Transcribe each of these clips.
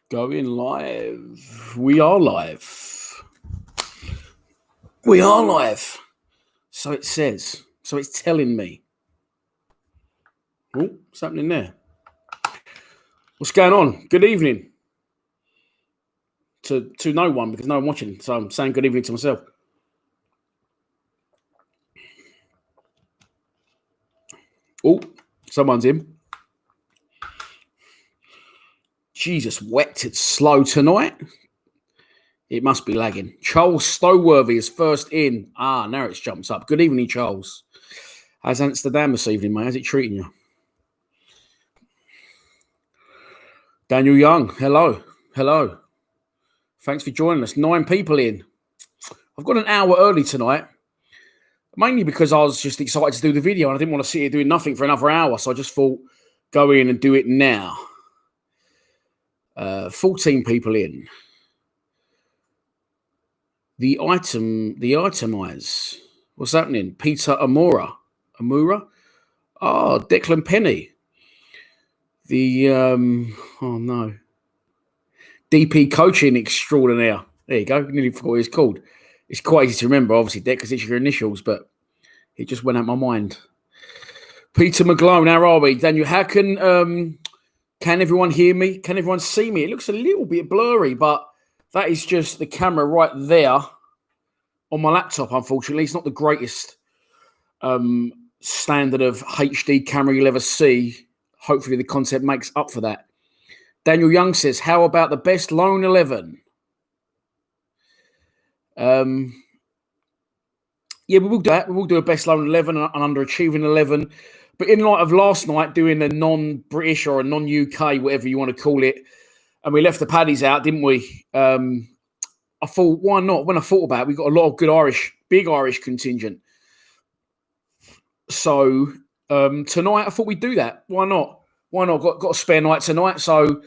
Going live. We are live. We are live. So it says. So it's telling me. Oh, what's happening there? What's going on? Good evening. To no one, because no one watching. So I'm saying good evening to myself. Oh, someone's in. Jesus, wet. It's slow tonight. It must be lagging. Charles Stoworthy is first in. Now it's jumped up. Good evening, Charles. How's Amsterdam this evening, mate? How's it treating you? Daniel Young, hello. Hello. Thanks for joining us. 9 people in. I've got an hour early tonight, mainly because I was just excited to do the video and I didn't want to sit here doing nothing for another hour, so I just thought, go in and do it now. 14 people in. The itemize. What's happening? Peter Amura. Declan Penny. Oh no. DP coaching extraordinaire. There you go. Nearly forgot what it's called. It's quite easy to remember, obviously, Deck, because it's your initials, but it just went out my mind. Peter McGlone, how are we? Daniel, how can everyone hear me? Can everyone see me? It looks a little bit blurry, but that is just the camera right there on my laptop, unfortunately. It's not the greatest standard of HD camera you'll ever see. Hopefully the content makes up for that. Daniel Young says, how about the best lone 11? Yeah, we will do that. We will do a best lone 11 and underachieving 11. But in light of last night doing a non-British or a non-UK, whatever you want to call it, and we left the Paddies out, didn't we? I thought, why not? When I thought about it, we got a lot of good big Irish contingent. So tonight, I thought we'd do that. Why not? Got a spare night tonight, so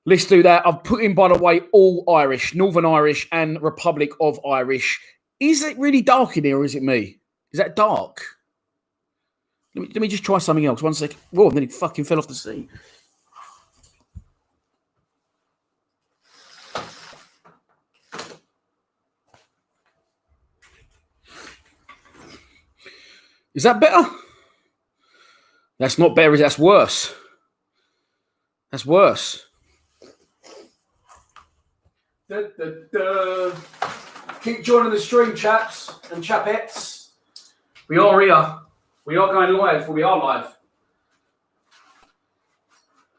let's do that. I've put in, by the way, all Irish, Northern Irish and Republic of Irish. Is it really dark in here, or is it me? Is that dark? Let me just try something else. 1 second. Whoa, and then it fucking fell off the seat. Is that better? That's not better. That's worse. That's worse. Keep joining the stream, chaps and chapettes. We are here. We are going live. We are live.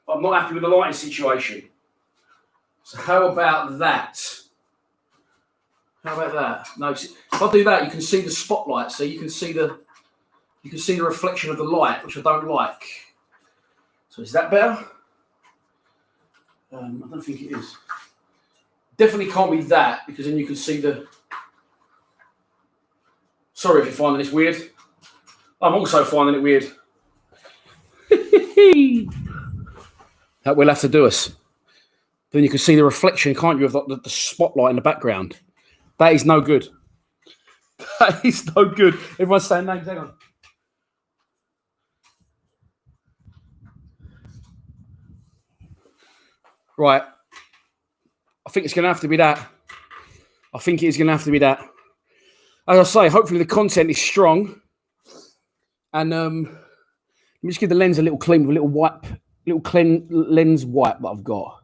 I'm not happy with the lighting situation. So how about that? No, if I do that, you can see the spotlight. So you can see the reflection of the light, which I don't like. So is that better? I don't think it is. Definitely can't be that, because then you can see the... Sorry if you're finding this weird. I'm also finding it weird. That will have to do us. Then you can see the reflection, can't you, of the spotlight in the background. That is no good. That is no good. Everyone's saying names. Hang on. Right. I think it's going to have to be that. I think it is going to have to be that. As I say, hopefully the content is strong. And let me just give the lens a little clean with a little lens wipe that I've got.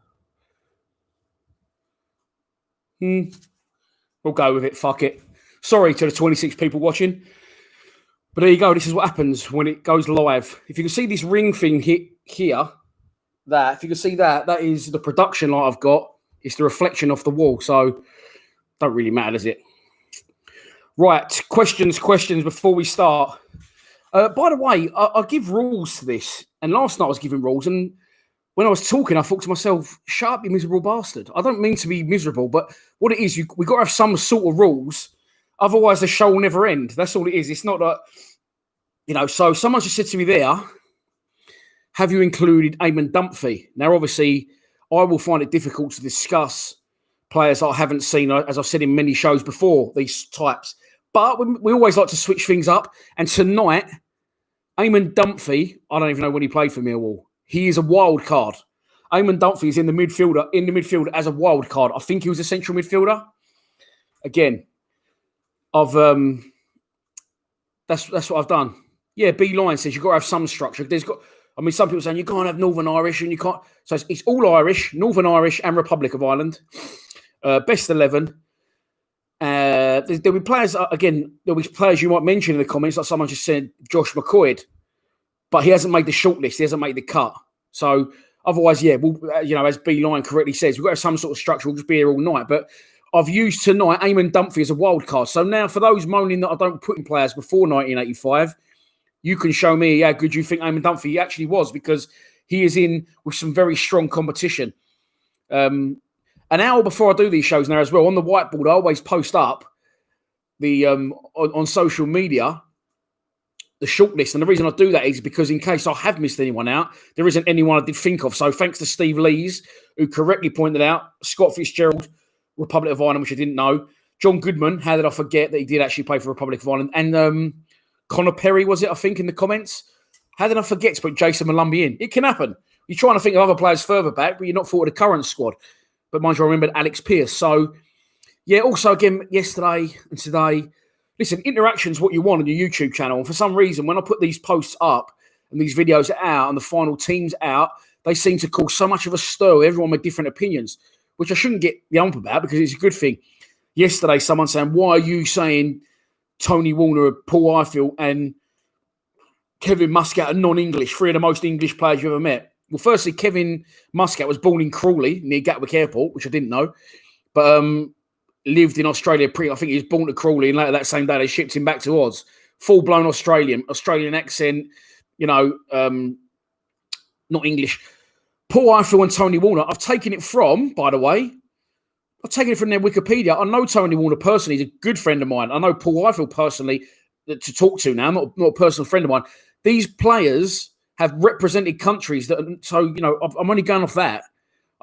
We'll go with it. Fuck it. Sorry to the 26 people watching. But there you go. This is what happens when it goes live. If you can see this ring thing here, if you can see that is the production light I've got. It's the reflection off the wall. So don't really matter, does it? Right. Questions before we start. By the way, I give rules to this. And last night I was giving rules. And when I was talking, I thought to myself, shut up, you miserable bastard. I don't mean to be miserable, but what it is, we got to have some sort of rules. Otherwise, the show will never end. That's all it is. It's not that, so someone just said to me there, have you included Eamon Dunphy? Now, obviously, I will find it difficult to discuss players I haven't seen, as I've said in many shows before, these types. But we always like to switch things up. And tonight, Eamon Dunphy, I don't even know when he played for Millwall. He is a wild card. Eamon Dunphy is in the midfield as a wild card. I think he was a central midfielder. Again, I've that's what I've done. Yeah, B Line says you've got to have some structure. Some people saying you can't have Northern Irish and you can't. So it's all Irish, Northern Irish, and Republic of Ireland. Best 11. There'll be players again. There'll be players you might mention in the comments, like someone just said Josh McCoy, but he hasn't made the shortlist. He hasn't made the cut. So otherwise, yeah, as B Line correctly says, we've got to have some sort of structure. We'll just be here all night. But I've used tonight Eamon Dunphy as a wild card. So now, for those moaning that I don't put in players before 1985, you can show me how good you think Eamon Dunphy actually was, because he is in with some very strong competition. An hour before I do these shows now as well, on the whiteboard, I always post up the on social media the shortlist. And the reason I do that is because in case I have missed anyone out, there isn't anyone I did think of. So thanks to Steve Lees, who correctly pointed out Scott Fitzgerald, Republic of Ireland, which I didn't know. John Goodman, how did I forget that he did actually play for Republic of Ireland? And Connor Perry, was it, I think, in the comments? How did I forget to put Jason Malumbi in? It can happen. You're trying to think of other players further back, but you're not thought of the current squad. But mind you, I remembered Alex Pearce. So, yeah, also, again, yesterday and today, listen, interaction's what you want on your YouTube channel. And for some reason, when I put these posts up and these videos out and the final teams out, they seem to cause so much of a stir. Everyone with different opinions, which I shouldn't get the ump about because it's a good thing. Yesterday, someone saying, why are you saying Tony Warner, Paul Ifill and Kevin Muscat are non-English, three of the most English players you ever met? Well, firstly, Kevin Muscat was born in Crawley, near Gatwick Airport, which I didn't know, but lived in Australia. I think he was born to Crawley, and later that same day they shipped him back to Oz. Full-blown Australian accent, not English. Paul Ifill and Tony Warner, I've taken it from, by the way, I've taken it from their Wikipedia. I know Tony Warner personally. He's a good friend of mine. I know Paul Ifill personally to talk to now, not a personal friend of mine. These players have represented countries that, so, I'm only going off that.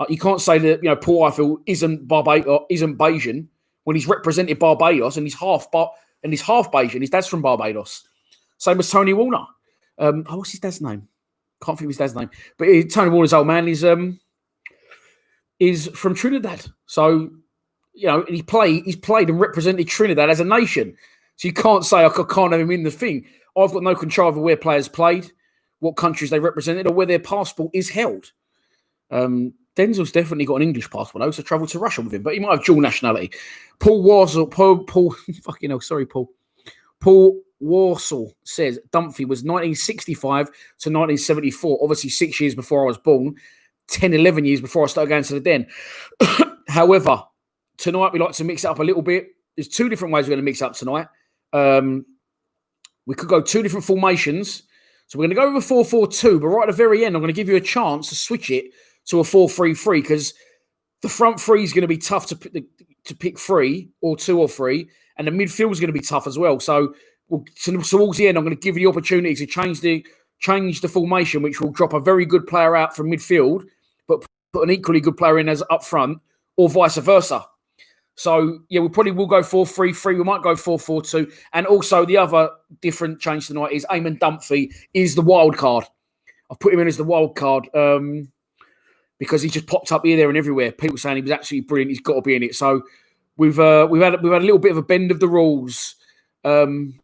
You can't say that, Paul Ifill isn't Bayesian when he's represented Barbados and he's half Bayesian. His dad's from Barbados. Same as Tony Warner. What's his dad's name? Can't think of his dad's name. But Tony Warner's old man is from Trinidad. So, he's played and represented Trinidad as a nation. So you can't say I can't have him in the thing. I've got no control over where players played, what countries they represented, or where their passport is held. Denzel's definitely got an English passport, though, so travelled to Russia with him, but he might have dual nationality. Paul Warsall says Dunphy was 1965 to 1974, obviously 6 years before I was born, 10, 11 years before I started going to the den. However, tonight we like to mix it up a little bit. There's two different ways we're going to mix up tonight. We could go two different formations. So we're going to go with a 4-4-2, but right at the very end, I'm going to give you a chance to switch it to a 4-3-3 because the front three is going to be tough to pick three or two or three, and the midfield is going to be tough as well. So towards the end, I'm going to give you the opportunity to change the formation, which will drop a very good player out from midfield, but put an equally good player in as up front, or vice versa. So, yeah, we probably will go 4-3-3. We might go 4-4-2. And also the other different change tonight is Eamon Dunphy is the wild card. I've put him in as the wild card because he just popped up here, there and everywhere. People saying he was absolutely brilliant. He's got to be in it. So we've had a little bit of a bend of the rules. And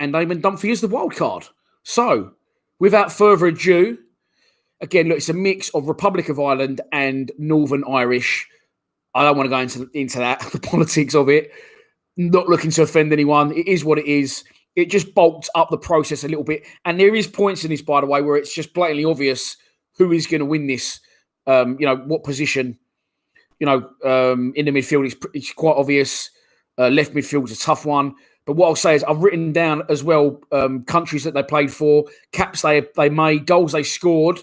Eamon Dunphy is the wild card. So without further ado, again, look, it's a mix of Republic of Ireland and Northern Irish. I don't want to go into that, the politics of it. Not looking to offend anyone. It is what it is. It just bulked up the process a little bit. And there is points in this, by the way, where it's just blatantly obvious who is going to win this. What position. In the midfield, it's quite obvious. Left midfield is a tough one. But what I'll say is I've written down as well countries that they played for, caps they made, goals they scored.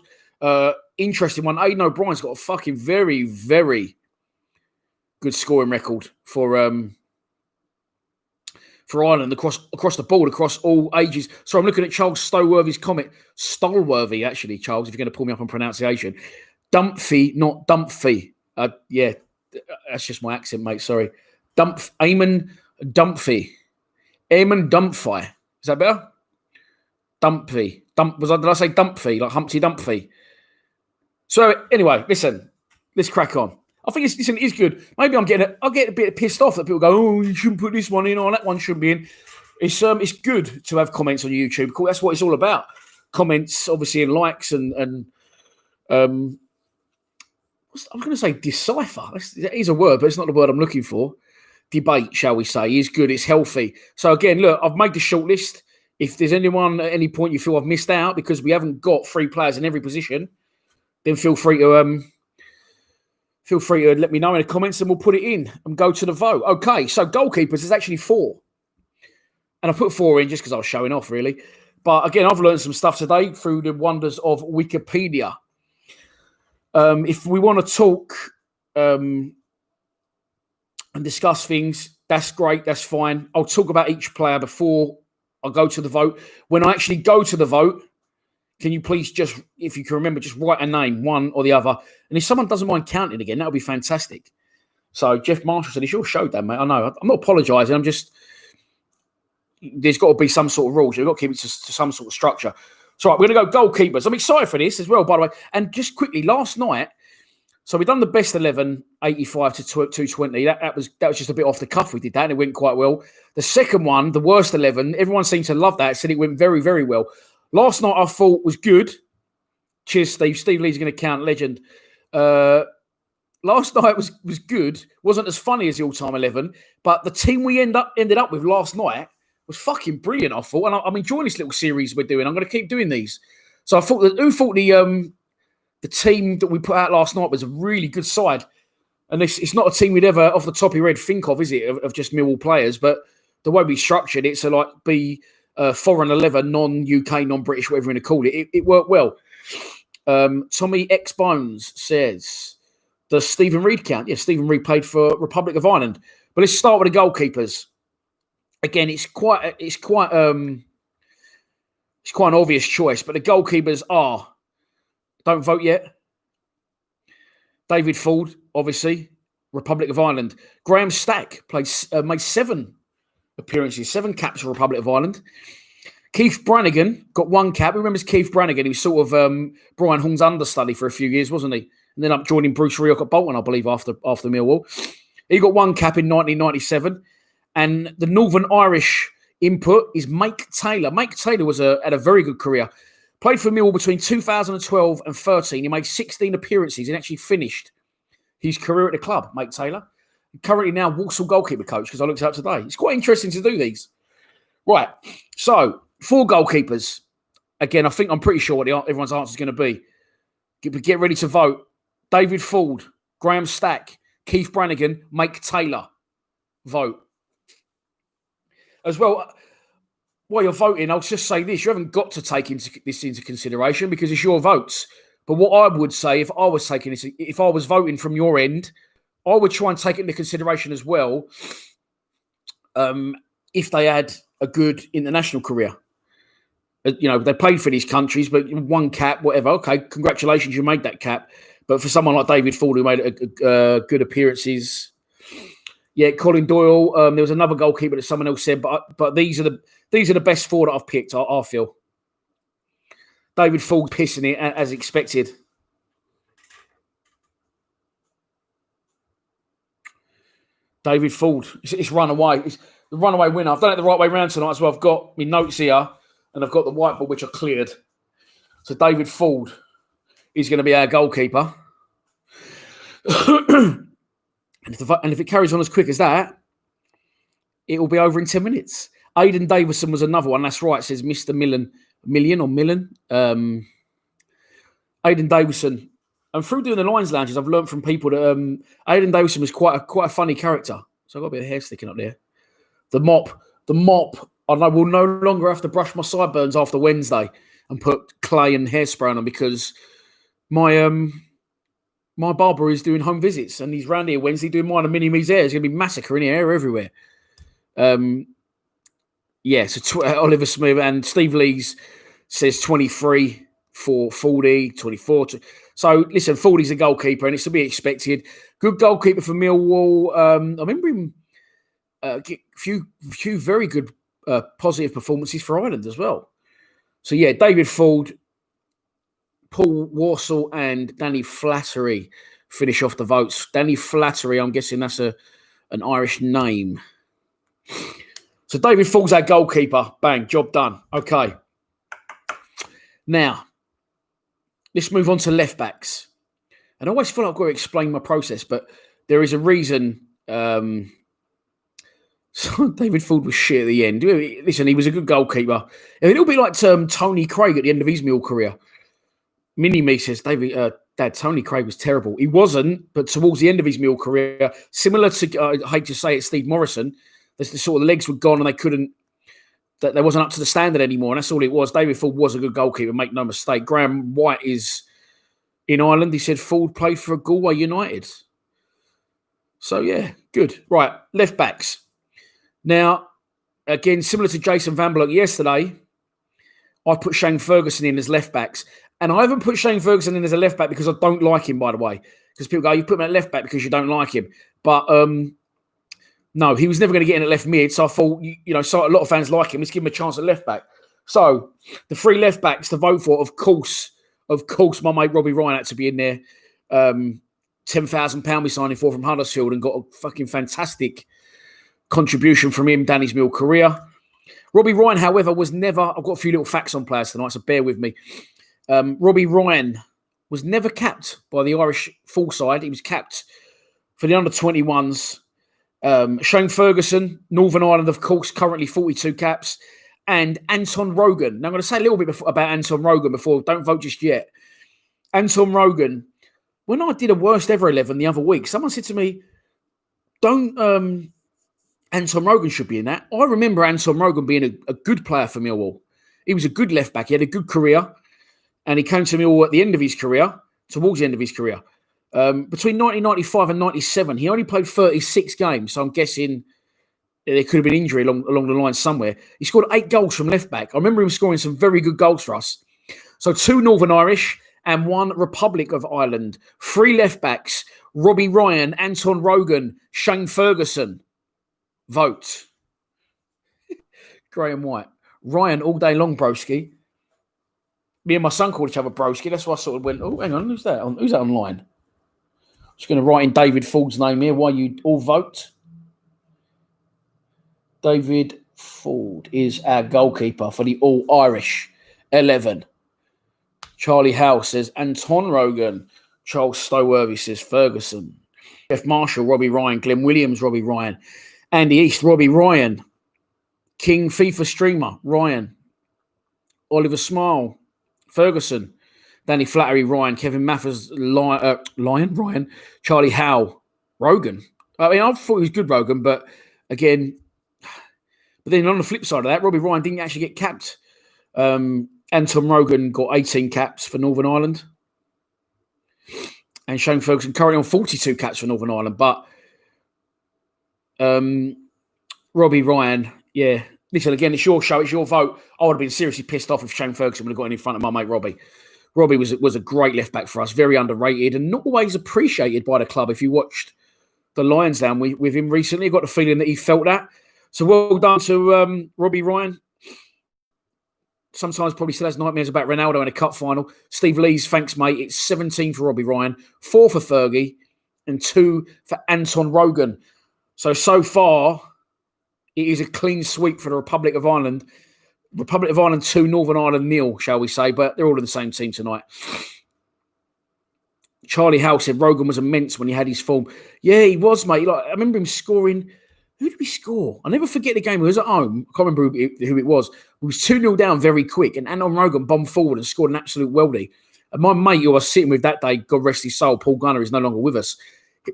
Interesting one. Aidan O'Brien's got a fucking very, very good scoring record for Ireland across the board, across all ages. So I'm looking at Charles Stolworthy's comment. Stolworthy, actually, Charles, if you're going to pull me up on pronunciation. Dunphy, not Dunphy. Yeah, that's just my accent, mate. Sorry. Eamon Dunphy. Eamon Dunphy. Is that better? Dunphy. Did I say Dunphy? Like Humpty Dumphy? So anyway, listen, let's crack on. I think it's good. Maybe I'll get a bit pissed off that people go, oh, you shouldn't put this one in, or that one shouldn't be in. It's good to have comments on YouTube. Cool, that's what it's all about. Comments, obviously, and likes and I'm going to say decipher. That is a word, but it's not the word I'm looking for. Debate, shall we say, is good. It's healthy. So again, look, I've made the short list. If there's anyone at any point you feel I've missed out because we haven't got 3 players in every position, then feel free to let me know in the comments and we'll put it in and go to the vote. Okay, so goalkeepers, there's actually 4. And I put 4 in just because I was showing off, really. But again, I've learned some stuff today through the wonders of Wikipedia. If we want to talk and discuss things, that's great, that's fine. I'll talk about each player before I go to the vote. When I actually go to the vote, can you please just, if you can remember, just write a name, one or the other. And if someone doesn't mind counting again, that would be fantastic. So Jeff Marshall said, it's your show, Dan, mate. I know. I'm not apologising. I'm just, there's got to be some sort of rules. You've got to keep it to some sort of structure. So right, we're going to go goalkeepers. I'm excited for this as well, by the way. And just quickly, last night, so we've done the best 11, 85 to 220. That was just a bit off the cuff. We did that and it went quite well. The second one, the worst 11, everyone seemed to love that. Said it went very, very well. Last night I thought was good. Cheers, Steve. Steve Lee's going to count, legend. Last night was good. Wasn't as funny as the all-time 11, but the team we ended up with last night was fucking brilliant, I thought. And I'm enjoying this little series we're doing. I'm going to keep doing these. So I thought the team that we put out last night was a really good side. And it's not a team we'd ever, off the top of your head, think of, is it, of just Millwall players? But the way we structured it, so like be foreign 11, non-UK, non-British, whatever you want to call it, it worked well. Tommy X Bones says, does Stephen Reid count? Yeah, Stephen Reid played for Republic of Ireland. But let's start with the goalkeepers. Again, it's quite an obvious choice, but the goalkeepers are, don't vote yet, David Ford, obviously, Republic of Ireland. Graham Stack made 7 appearances, 7 caps for Republic of Ireland. Keith Brannigan got 1 cap. Who remembers Keith Brannigan? He was sort of Brian Hung's understudy for a few years, wasn't he? And then up joining Bruce Rioch at Bolton, I believe, after Millwall. He got 1 cap in 1997. And the Northern Irish input is Mike Taylor. Mike Taylor had a very good career. Played for Millwall between 2012 and 13. He made 16 appearances and actually finished his career at the club, Mike Taylor. Currently now Walsall goalkeeper coach, because I looked it up today. It's quite interesting to do these. Right, so 4 goalkeepers. Again, I'm pretty sure what everyone's answer is going to be. Get ready to vote. David Ford, Graham Stack, Keith Brannigan, Mike Taylor. Vote. As well, while you're voting, I'll just say this. You haven't got to take this into consideration because it's your votes. But what I would say, if I was voting from your end, I would try and take it into consideration as well if they had a good international career. They played for these countries, but 1 cap, whatever. Okay, congratulations, you made that cap. But for someone like David Ford, who made good appearances, yeah, Colin Doyle. There was another goalkeeper that someone else said, but these are the best 4 that I've picked. I feel David Ford pissing it as expected. David Ford, it's runaway. It's the runaway winner. I've done it the right way round tonight as well. I've got my notes here, and I've got the whiteboard which I cleared. So David Ford is going to be our goalkeeper. And if it carries on as quick as that, it will be over in 10 minutes. Aidan Davison was another one. That's right. It says Mr. Millen. Aidan Davison. And through doing the Lions Lounges, I've learned from people that Aidan Davison was quite a funny character. So I've got a bit of hair sticking up there. The mop. I will no longer have to brush my sideburns after Wednesday and put clay and hairspray on them because my barber is doing home visits and he's round here Wednesday doing mine and mini-me's hair. There's going to be massacring hair everywhere. So Oliver Smith and Steve Lees says 23 for 40, 24. So, listen, 40's a goalkeeper and it's to be expected. Good goalkeeper for Millwall. I remember him get a few very good positive performances for Ireland as well. So, yeah, David Ford, Paul Warsall and Danny Flattery finish off the votes. Danny Flattery, I'm guessing that's an Irish name. So David Ford's our goalkeeper. Bang, job done. Okay. Now, let's move on to left backs. And I always feel like I've got to explain my process, but there is a reason. So David Ford was shit at the end. Listen, he was a good goalkeeper. A little bit like Tony Craig at the end of his Mill career. Mini-me says, Dad, Tony Craig was terrible. He wasn't, but towards the end of his Mill career, similar to, I hate to say it, Steve Morrison, the sort of legs were gone and they wasn't up to the standard anymore. And that's all it was. David Ford was a good goalkeeper, make no mistake. Graham White is in Ireland. He said Ford played for Galway United. So, yeah, good. Right, left backs. Now, again, similar to Jason Van Block yesterday, I put Shane Ferguson in as left backs. And I haven't put Shane Ferguson in as a left back because I don't like him, by the way. Because people go, you put him at left back because you don't like him. But no, he was never going to get in at left mid. So I thought, so a lot of fans like him. Let's give him a chance at left back. So the three left backs to vote for, of course, my mate Robbie Ryan had to be in there. £10,000 we signed him for from Huddersfield and got a fucking fantastic contribution from him, Danny's Mill career. Robbie Ryan, however, was never... I've got a few little facts on players tonight, so bear with me. Robbie Ryan was never capped by the Irish full side. He was capped for the under-21s. Shane Ferguson, Northern Ireland, of course, currently 42 caps. And Anton Rogan. Now, I'm going to say a little bit about Anton Rogan before. Don't vote just yet. Anton Rogan, when I did a worst ever 11 the other week, someone said to me, don't... Anton Rogan should be in that. I remember Anton Rogan being a good player for Millwall. He was a good left back. He had a good career. And he came to Millwall at the end of his career, towards the end of his career. Between 1995 and 97, he only played 36 games. So I'm guessing there could have been injury along the line somewhere. He scored 8 goals from left back. I remember him scoring some very good goals for us. So 2 Northern Irish and 1 Republic of Ireland. 3 left backs, Robbie Ryan, Anton Rogan, Shane Ferguson. Vote. Graham White. Ryan all day long, broski. Me and my son called each other broski. That's why I sort of went, oh, hang on, who's that? Who's that online? Just going to write in David Ford's name here while you all vote. David Ford is our goalkeeper for the All-Irish 11. Charlie Howe says Anton Rogan. Charles Stoworthy says Ferguson. Jeff Marshall, Robbie Ryan. Glenn Williams, Robbie Ryan. Andy East, Robbie Ryan. King FIFA Streamer, Ryan. Oliver Smile, Ferguson. Danny Flattery, Ryan. Kevin Mathers, Ryan. Charlie Howe, Rogan. I mean, I thought he was good, Rogan, but again, then on the flip side of that, Robbie Ryan didn't actually get capped. Anton Rogan got 18 caps for Northern Ireland. And Shane Ferguson currently on 42 caps for Northern Ireland, but Robbie Ryan, yeah. Listen, again, it's your show, it's your vote. I would have been seriously pissed off if Shane Ferguson would have got in front of my mate Robbie. Robbie was a great left back for us, very underrated and not always appreciated by the club. If you watched the Lionsdown with him recently, I got the feeling that he felt that. So well done to Robbie Ryan. Sometimes probably still has nightmares about Ronaldo in a cup final. Steve Lees, thanks, mate. It's 17 for Robbie Ryan, 4 for Fergie, and 2 for Anton Rogan. So far, it is a clean sweep for the Republic of Ireland. Republic of Ireland 2, Northern Ireland 0, shall we say, but they're all in the same team tonight. Charlie Howe said Rogan was immense when he had his form. Yeah, he was, mate. I remember him scoring. Who did we score? I'll never forget the game. It was at home. I can't remember who it was. We was 2-0 down very quick, and Anton Rogan bombed forward and scored an absolute weldy. And my mate who I was sitting with that day, God rest his soul, Paul Gunner, is no longer with us.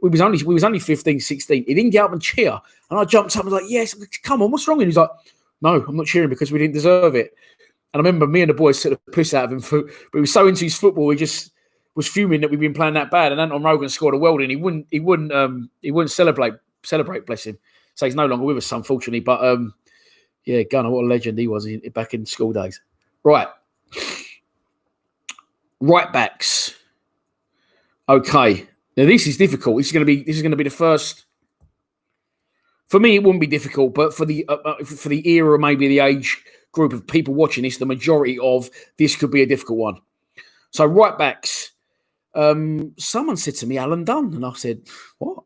We was only 15, 16. He didn't get up and cheer. And I jumped up and was like, yes, come on, what's wrong? And he's like, no, I'm not cheering because we didn't deserve it. And I remember me and the boys took the piss out of him. But he was so into his football, he just was fuming that we'd been playing that bad. And Anton Rogan scored a weldy, and he wouldn't celebrate, bless him. So he's no longer with us, unfortunately. But yeah, Gunner, what a legend he was back in school days. Right. Right backs. Okay. Now this is difficult. This is going to be the first. For me, it wouldn't be difficult, but for the era, maybe the age group of people watching this, the majority of this could be a difficult one. So right backs. Someone said to me, Alan Dunn. And I said, what?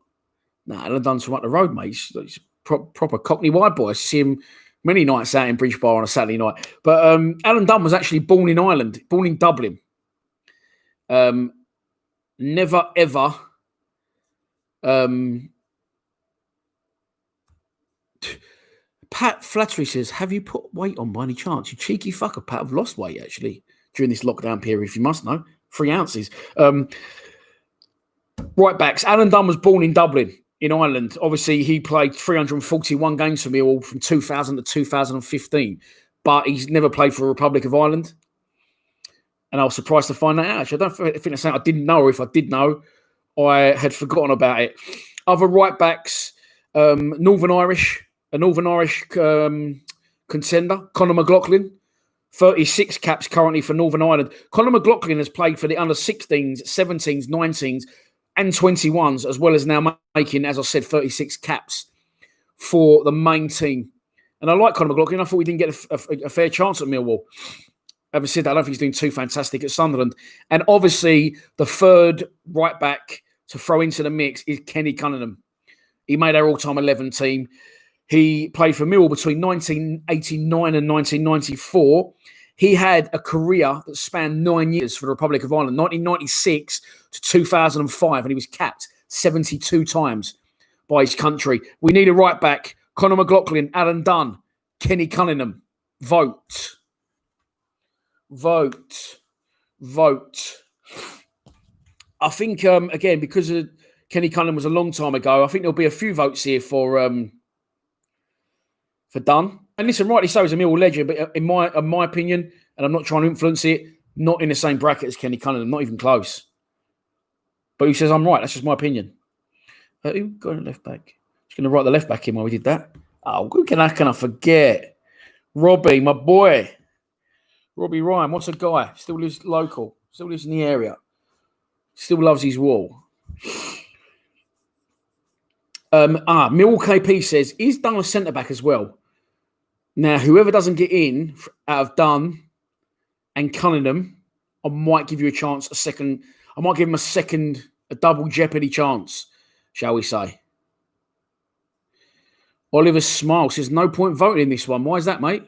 No, Alan Dunn's from up the road, mate. He's proper Cockney wide boy. I see him many nights out in Bridge Bar on a Saturday night. But Alan Dunn was actually born in Ireland, born in Dublin. Never, ever Pat Flattery says, have you put weight on by any chance? You cheeky fucker, Pat. I've lost weight, actually, during this lockdown period, if you must know. 3 ounces. Right backs. Alan Dunn was born in Dublin, in Ireland. Obviously, he played 341 games for Millwall from 2000 to 2015. But he's never played for the Republic of Ireland. And I was surprised to find that out. Actually, I don't think that's something I didn't know, or if I did know, I had forgotten about it. Other right backs, Northern Irish contender, Conor McLaughlin, 36 caps currently for Northern Ireland. Conor McLaughlin has played for the under 16s, 17s, 19s, and 21s, as well as now making, as I said, 36 caps for the main team. And I like Conor McLaughlin. I thought we didn't get a fair chance at Millwall. Having said that, I don't think he's doing too fantastic at Sunderland. And obviously, the third right back to throw into the mix is Kenny Cunningham. He made our all-time 11 team. He played for Millwall between 1989 and 1994. He had a career that spanned 9 years for the Republic of Ireland, 1996 to 2005, and he was capped 72 times by his country. We need a right back. Conor McLaughlin, Alan Dunn, Kenny Cunningham. Vote. I think, again, because Kenny Cunningham was a long time ago, I think there'll be a few votes here for Dunn. And listen, rightly so, he's a Millwall legend, but in my opinion, and I'm not trying to influence it, not in the same bracket as Kenny Cunningham, not even close. But who says I'm right? That's just my opinion. Who got a left back? Just going to write the left back in while we did that. Oh, who can I forget? Robbie, my boy. Robbie Ryan, what's a guy? Still lives local. Still lives in the area. Still loves his wall. Millwall KP says, is Dunn a centre-back as well? Now, whoever doesn't get in out of Dunn and Cunningham, I might give you a chance, I might give him a double jeopardy chance, shall we say. Oliver Smile says, no point voting in this one. Why is that, mate?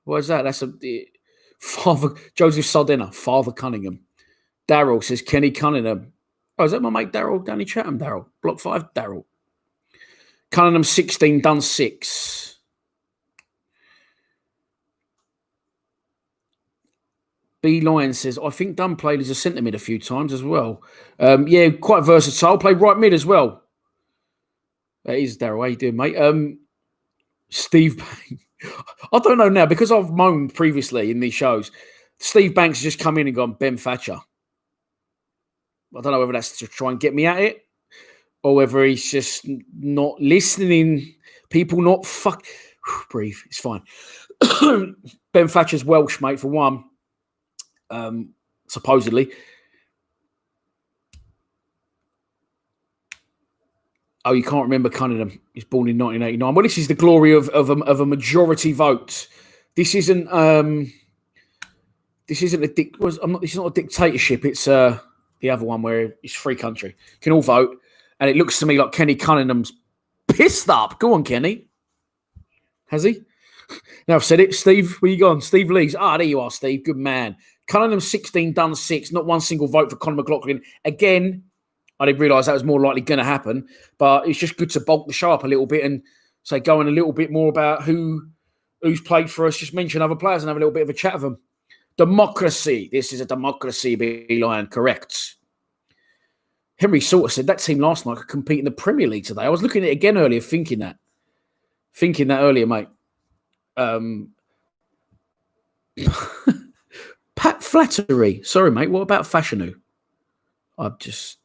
Why is that? That's Father Joseph Sardina, Father Cunningham. Daryl says, Kenny Cunningham. Oh, is that my mate Daryl? Danny Chatham, Daryl. Block 5, Daryl. Cunningham 16, Dunn 6. B. Lyon says, I think Dunn played as a centre mid a few times as well. Yeah, quite versatile. Played right mid as well. That is Daryl. How you doing, mate? Steve Banks. I don't know now, because I've moaned previously in these shows. Steve Banks has just come in and gone, Ben Thatcher. I don't know whether that's to try and get me at it, or whether he's just not listening. People not breathe. It's fine. Ben Thatcher's Welsh, mate, for one. Supposedly. Oh, you can't remember Cunningham. He's born in 1989. Well, this is the glory of a majority vote. This isn't this isn't a dictatorship. It's the other one where it's free country. You can all vote, and it looks to me like Kenny Cunningham's pissed up. Go on, Kenny. Has he? Now I've said it. Steve, where you gone? Steve Lees. There you are, Steve. Good man. Cunningham 16, Dunn 6. Not one single vote for Conor McLaughlin. Again, I didn't realise that was more likely going to happen, but it's just good to bulk the show up a little bit and say going a little bit more about who's played for us. Just mention other players and have a little bit of a chat of them. Democracy. This is a democracy, B. Lion. Correct. Henry Salter said that team last night could compete in the Premier League today. I was looking at it again earlier, thinking that earlier, mate. Pat Flattery. Sorry, mate. What about Fashanu? I've just...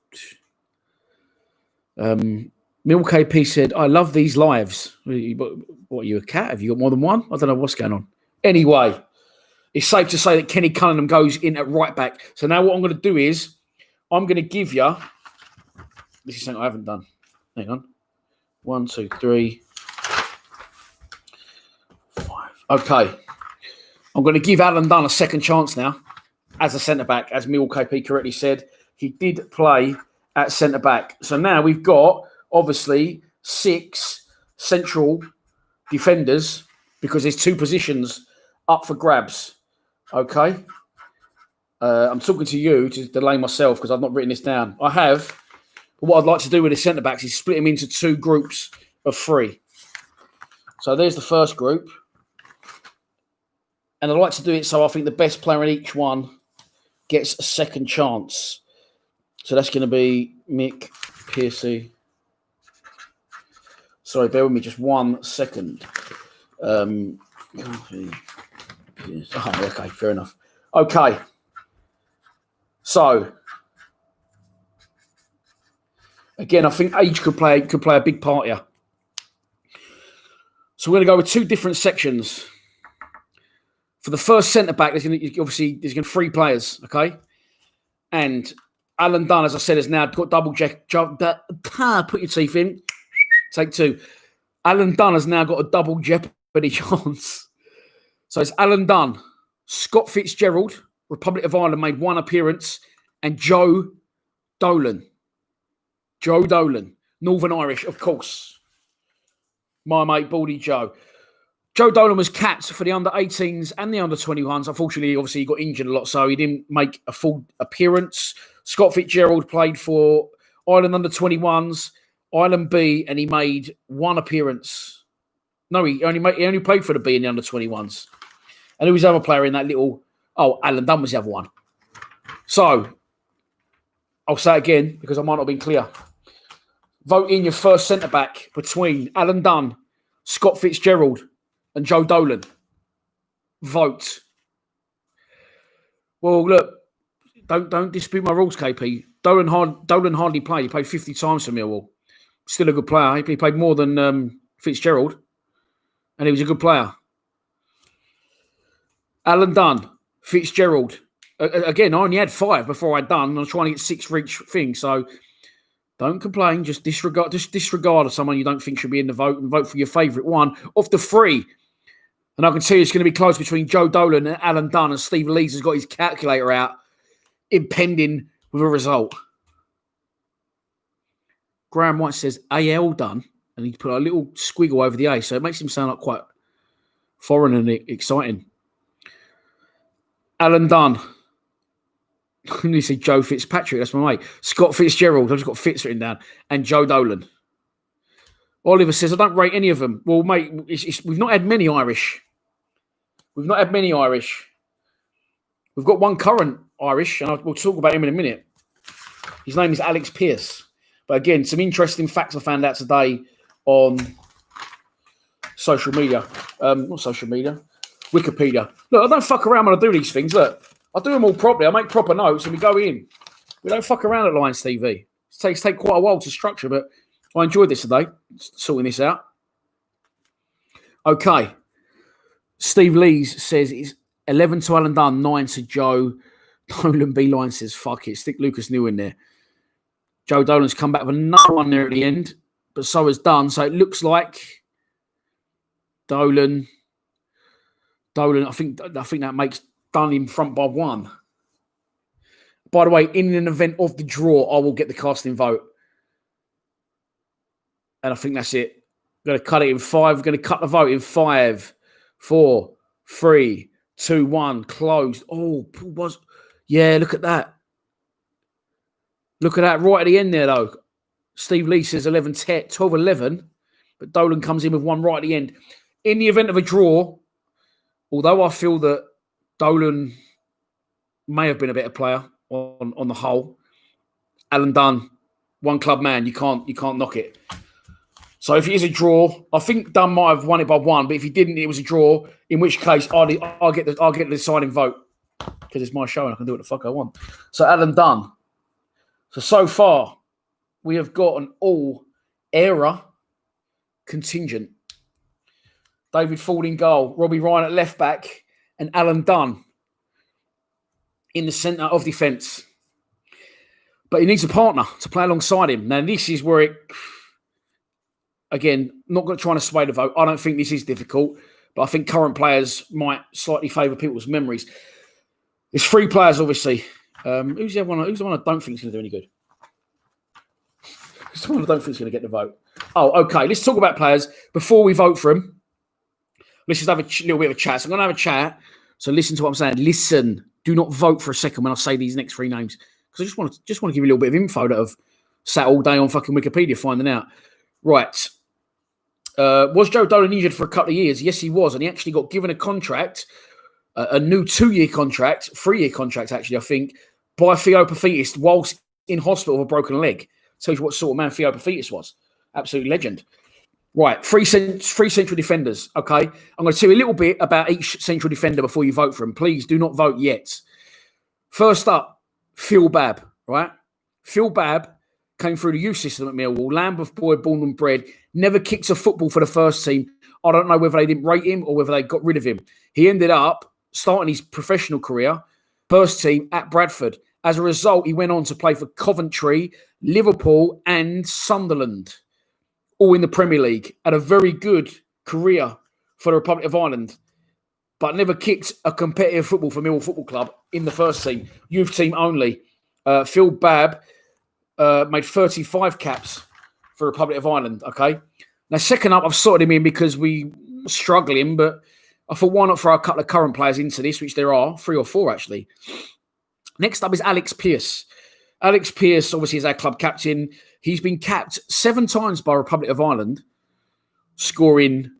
Mil KP said, I love these lives. What, are you a cat? Have you got more than one? I don't know what's going on. Anyway, it's safe to say that Kenny Cunningham goes in at right back. So now what I'm going to do is I'm going to give you... This is something I haven't done. Hang on. 1, 2, 3, 5. Okay. I'm going to give Alan Dunn a second chance now. as a centre-back, as Mill KP correctly said. He did play at centre-back. So now we've got, obviously, 6 central defenders because there's 2 positions up for grabs. Okay? I'm talking to you to delay myself because I've not written this down. I have. But what I'd like to do with the centre-backs is split them into 2 groups of 3. So there's the first group. And I'd like to do it so I think the best player in each one gets a second chance. So that's going to be Mick, Piercy. Sorry, bear with me just 1 second. Okay, fair enough. Okay. So, again, I think age could play a big part here. So we're going to go with 2 different sections. For the first centre-back, there's going to be 3 players, okay? And Alan Dunn, as I said, has now got double put your teeth in. Take 2. Alan Dunn has now got a double jeopardy chance. So it's Alan Dunn, Scott Fitzgerald, Republic of Ireland, made 1 appearance, and Joe Dolan. Joe Dolan, Northern Irish, of course. My mate, Baldy Joe. Joe Dolan was capped for the under-18s and the under-21s. Unfortunately, obviously, he got injured a lot, so he didn't make a full appearance. Scott Fitzgerald played for Ireland under-21s, Ireland B, and he made 1 appearance. No, he only played for the B in the under-21s. And who was the other player in that little... Oh, Alan Dunn was the other one. So, I'll say it again, because I might not have been clear. Vote in your first centre-back between Alan Dunn, Scott Fitzgerald, and Joe Dolan. Vote. Well, look, don't dispute my rules, KP. Dolan hardly played. He played 50 times for Millwall. Still a good player. He played more than Fitzgerald, and he was a good player. Alan Dunn, Fitzgerald. Again, I only had 5 before I'd done. I was trying to get 6 for each thing, so don't complain. Just disregard someone you don't think should be in the vote and vote for your favourite one of the 3. And I can tell you it's going to be close between Joe Dolan and Alan Dunn, and Steve Lees has got his calculator out, impending with a result. Graham White says AL Dunn, and he put a little squiggle over the A, so it makes him sound like quite foreign and exciting. Alan Dunn. You see Joe Fitzpatrick, that's my mate. Scott Fitzgerald, I've just got Fitz written down, and Joe Dolan. Oliver says, I don't rate any of them. Well, mate, we've not had many Irish. We've got 1 current Irish, and we'll talk about him in a minute. His name is Alex Pearce. But again, some interesting facts I found out today on social media. Not social media, Wikipedia. Look, I don't fuck around when I do these things. Look, I do them all properly. I make proper notes and we go in. We don't fuck around at Lions TV. It takes quite a while to structure, but I enjoyed this today, sorting this out. Okay. Steve Lees says it's 11 to Alan Dunn, 9 to Joe. Dolan B. Line says, fuck it, stick Lucas New in there. Joe Dolan's come back with another one there at the end, but so has Dunn. So it looks like Dolan, I think that makes Dunn in front by 1. By the way, in an event of the draw, I will get the casting vote. And I think that's it. I'm going to cut it in 5. We're going to cut the vote in 5, 4, 3, 2, 1. Closed. Oh, yeah, look at that. Look at that right at the end there, though. Steve Lee says 12-11, but Dolan comes in with 1 right at the end. In the event of a draw, although I feel that Dolan may have been a better player on the whole, Alan Dunn, 1 club man, you can't knock it. So if it is a draw, I think Dunn might have won it by 1, but if he didn't, it was a draw, in which case I'll get the deciding vote because it's my show and I can do what the fuck I want. So Alan Dunn. So far, we have got an all-era contingent. David Ford in goal, Robbie Ryan at left back, and Alan Dunn in the centre of defence. But he needs a partner to play alongside him. Now, this is where it... Again, not going to try to sway the vote. I don't think this is difficult, but I think current players might slightly favour people's memories. There's 3 players, obviously. Who's the one I don't think is going to do any good? Who's the one I don't think is going to get the vote? Oh, okay. Let's talk about players before we vote for him. Let's just have a little bit of a chat. So I'm going to have a chat. So listen to what I'm saying. Listen. Do not vote for a second when I say these next 3 names, because I just want to give you a little bit of info that I've sat all day on fucking Wikipedia finding out. Right. Was Joe Dolan injured for a couple of years? Yes, he was, and he actually got given a contract, a new 2-year contract, 3-year contract actually, I think, by Theo Paphitis whilst in hospital with a broken leg. Tells you what sort of man Theo Paphitis was. Absolute legend. Right, 3 central defenders, okay? I'm going to tell you a little bit about each central defender before you vote for them. Please do not vote yet. First up, Phil Babb, right? Phil Babb came through the youth system at Millwall, Lambeth boy, born and bred, never kicked a football for the first team. I don't know whether they didn't rate him or whether they got rid of him. He ended up starting his professional career, first team at Bradford. As a result, he went on to play for Coventry, Liverpool and Sunderland, all in the Premier League. Had a very good career for the Republic of Ireland, but never kicked a competitive football for Millwall Football Club in the first team, youth team only. Phil Babb made 35 caps for the Republic of Ireland, okay? Now, second up, I've sorted him in because we were struggling, but I thought, why not throw a couple of current players into this, which there are, 3 or 4 actually. Next up is Alex Pearce. Alex Pearce, obviously, is our club captain. He's been capped 7 times by Republic of Ireland, scoring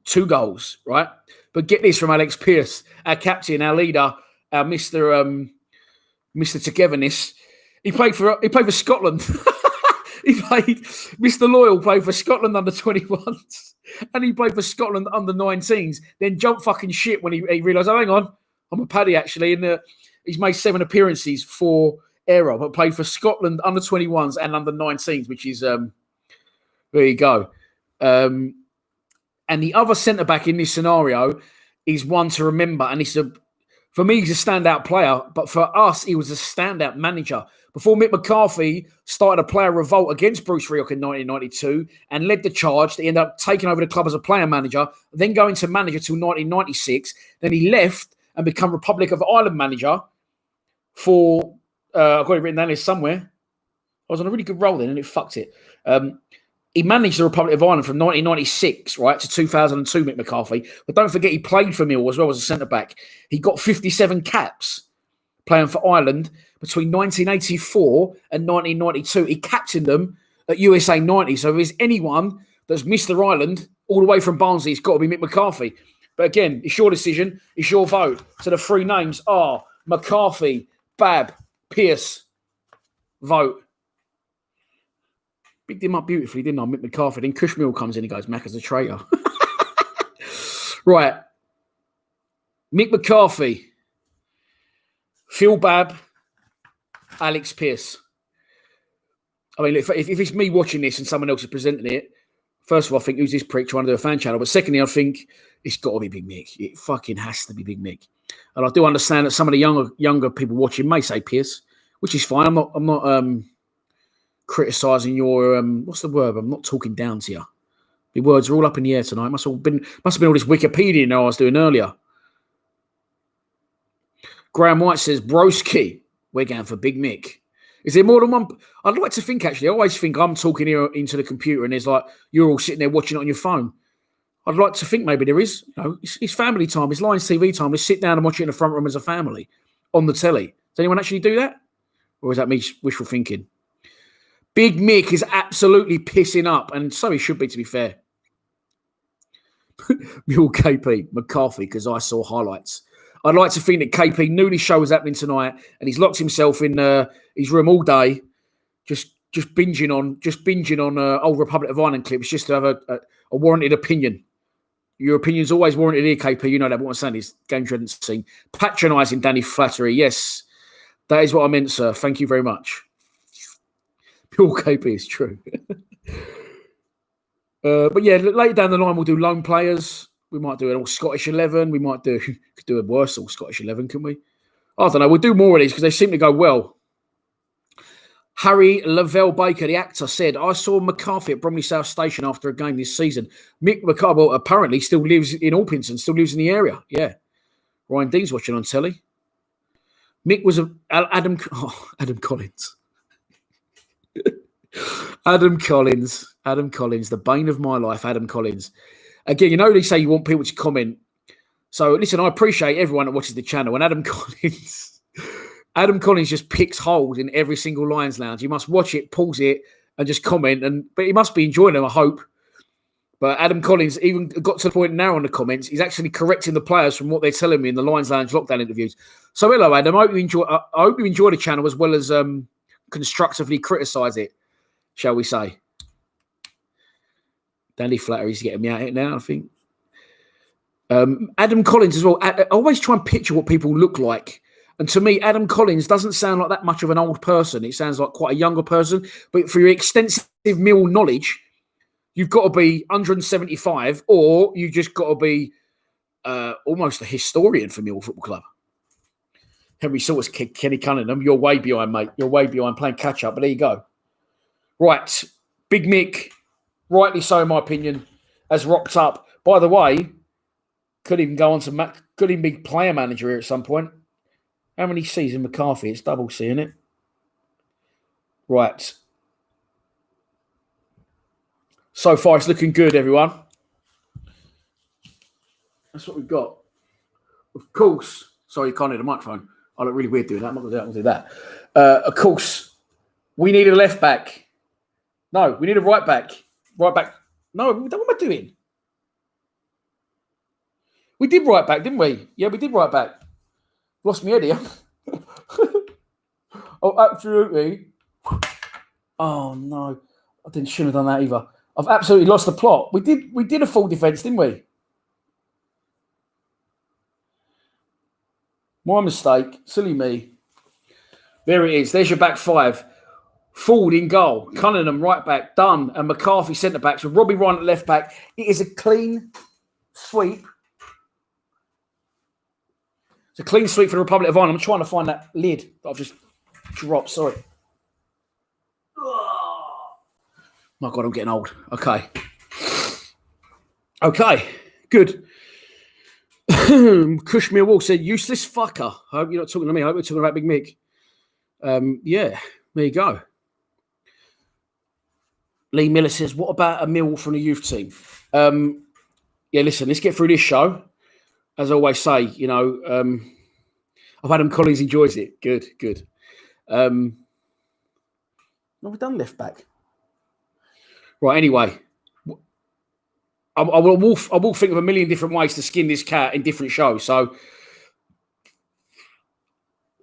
2 goals, right? But get this from Alex Pearce, our captain, our leader, our Mr. Togetherness. He played for Scotland. He played, Mr. Loyal played for Scotland under 21s, and he played for Scotland under 19s. Then jumped fucking shit when he realised, oh, hang on, I'm a Paddy actually, and he's made 7 appearances for era, but played for Scotland under 21s and under 19s, which is there you go. And the other centre back in this scenario is one to remember, and for me, he's a standout player, but for us, he was a standout manager. Before Mick McCarthy started a player revolt against Bruce Rioch in 1992 and led the charge, he ended up taking over the club as a player manager, then going to manager till 1996. Then he left and became Republic of Ireland manager for, I've got it written down here somewhere. I was on a really good roll then and it fucked it. He managed the Republic of Ireland from 1996, right, to 2002, Mick McCarthy. But don't forget, he played for Millwall as well as a centre-back. He got 57 caps playing for Ireland between 1984 and 1992. He captained them at USA 90. So if there's anyone that's Mr. Ireland all the way from Barnsley, it's got to be Mick McCarthy. But again, it's your decision. It's your vote. So the 3 names are McCarthy, Babb, Pearce. Vote. Picked him up beautifully, didn't I? Mick McCarthy. Then Cushmill comes in and goes, Mac is a traitor. Right. Mick McCarthy, Phil Babb, Alex Pearce. I mean, if it's me watching this and someone else is presenting it, first of all, I think, who's this prick trying to do a fan channel? But secondly, I think it's got to be Big Mick. It fucking has to be Big Mick. And I do understand that some of the younger people watching may say Pearce, which is fine. I'm not criticising your what's the word? I'm not talking down to you. The words are all up in the air tonight. Must have been all this Wikipedia I was doing earlier. Graham White says, Broski, we're going for Big Mick. Is there more than one? I'd like to think, actually. I always think I'm talking here into the computer and there's like, you're all sitting there watching it on your phone. I'd like to think maybe there is. You know, it's family time. It's Lions TV time. Let's sit down and watch it in the front room as a family on the telly. Does anyone actually do that? Or is that me wishful thinking? Big Mick is absolutely pissing up, and so he should be, to be fair. Mule KP, McCarthy, because I saw highlights. I'd like to think that KP knew this show was happening tonight, and he's locked himself in his room all day, just binging on old Republic of Ireland clips, just to have a warranted opinion. Your opinion's always warranted here, KP. You know that. What I'm saying is game dreadn't sing. Patronising Danny Flattery. Yes, that is what I meant, sir. Thank you very much. Pure KP is true. But yeah, later down the line, we'll do lone players. We might do an all Scottish 11. We might do a worse all Scottish 11, can we? I don't know. We'll do more of these because they seem to go well. Harry Lavelle Baker, the actor, said, I saw McCarthy at Bromley South Station after a game this season. Mick McCarthy apparently still lives in Alpinson, still lives in the area. Yeah. Ryan Dean's watching on telly. Mick was Adam Collins. Adam Collins, the bane of my life, Adam Collins. Again, you know they say you want people to comment. So listen, I appreciate everyone that watches the channel. And Adam Collins just picks holes in every single Lions Lounge. You must watch it, pause it, and just comment. But he must be enjoying them, I hope. But Adam Collins even got to the point now on the comments. He's actually correcting the players from what they're telling me in the Lions Lounge lockdown interviews. So hello, Adam. I hope you enjoy the channel as well as constructively criticise it, shall we say. Danny Flattery's getting me out here now, I think. Adam Collins as well. I always try and picture what people look like. And to me, Adam Collins doesn't sound like that much of an old person. It sounds like quite a younger person. But for your extensive Mill knowledge, you've got to be 175 or you just got to be almost a historian for Millwall Football Club. Henry Salters, Kenny Cunningham, you're way behind, mate. You're way behind playing catch-up, but there you go. Right, Big Mick, rightly so in my opinion, has rocked up. By the way, could even go on to could even be player manager here at some point. How many C's in McCarthy? It's double C, isn't it? Right. So far, it's looking good, everyone. That's what we've got. Of course, sorry, you can't hear the microphone. I look really weird doing that. I'm not going to do that. Of course, we need a left back. No, we need a right back. Right back. No, what am I doing? We did right back, didn't we? Yeah, we did right back. Lost my head here. Oh, absolutely. Oh, no. Shouldn't have done that either. I've absolutely lost the plot. We did a full defence, didn't we? My mistake. Silly me. There it is. There's your back five. Ford in goal. Cunningham right back. Dunn and McCarthy centre back. So Robbie Ryan at left back. It is a clean sweep. It's a clean sweep for the Republic of Ireland. I'm trying to find that lid that I've just dropped. Sorry. Oh. My God, I'm getting old. Okay. Good. Kushmir Wall said, useless fucker. I hope you're not talking to me. I hope you're talking about Big Mick. Yeah, there you go. Lee Miller says, what about a Mill from the youth team? Yeah, listen, let's get through this show. As I always say, you know, Adam Collins enjoys it. Good. What have we done left back? Right, anyway. I will think of a million different ways to skin this cat in different shows. So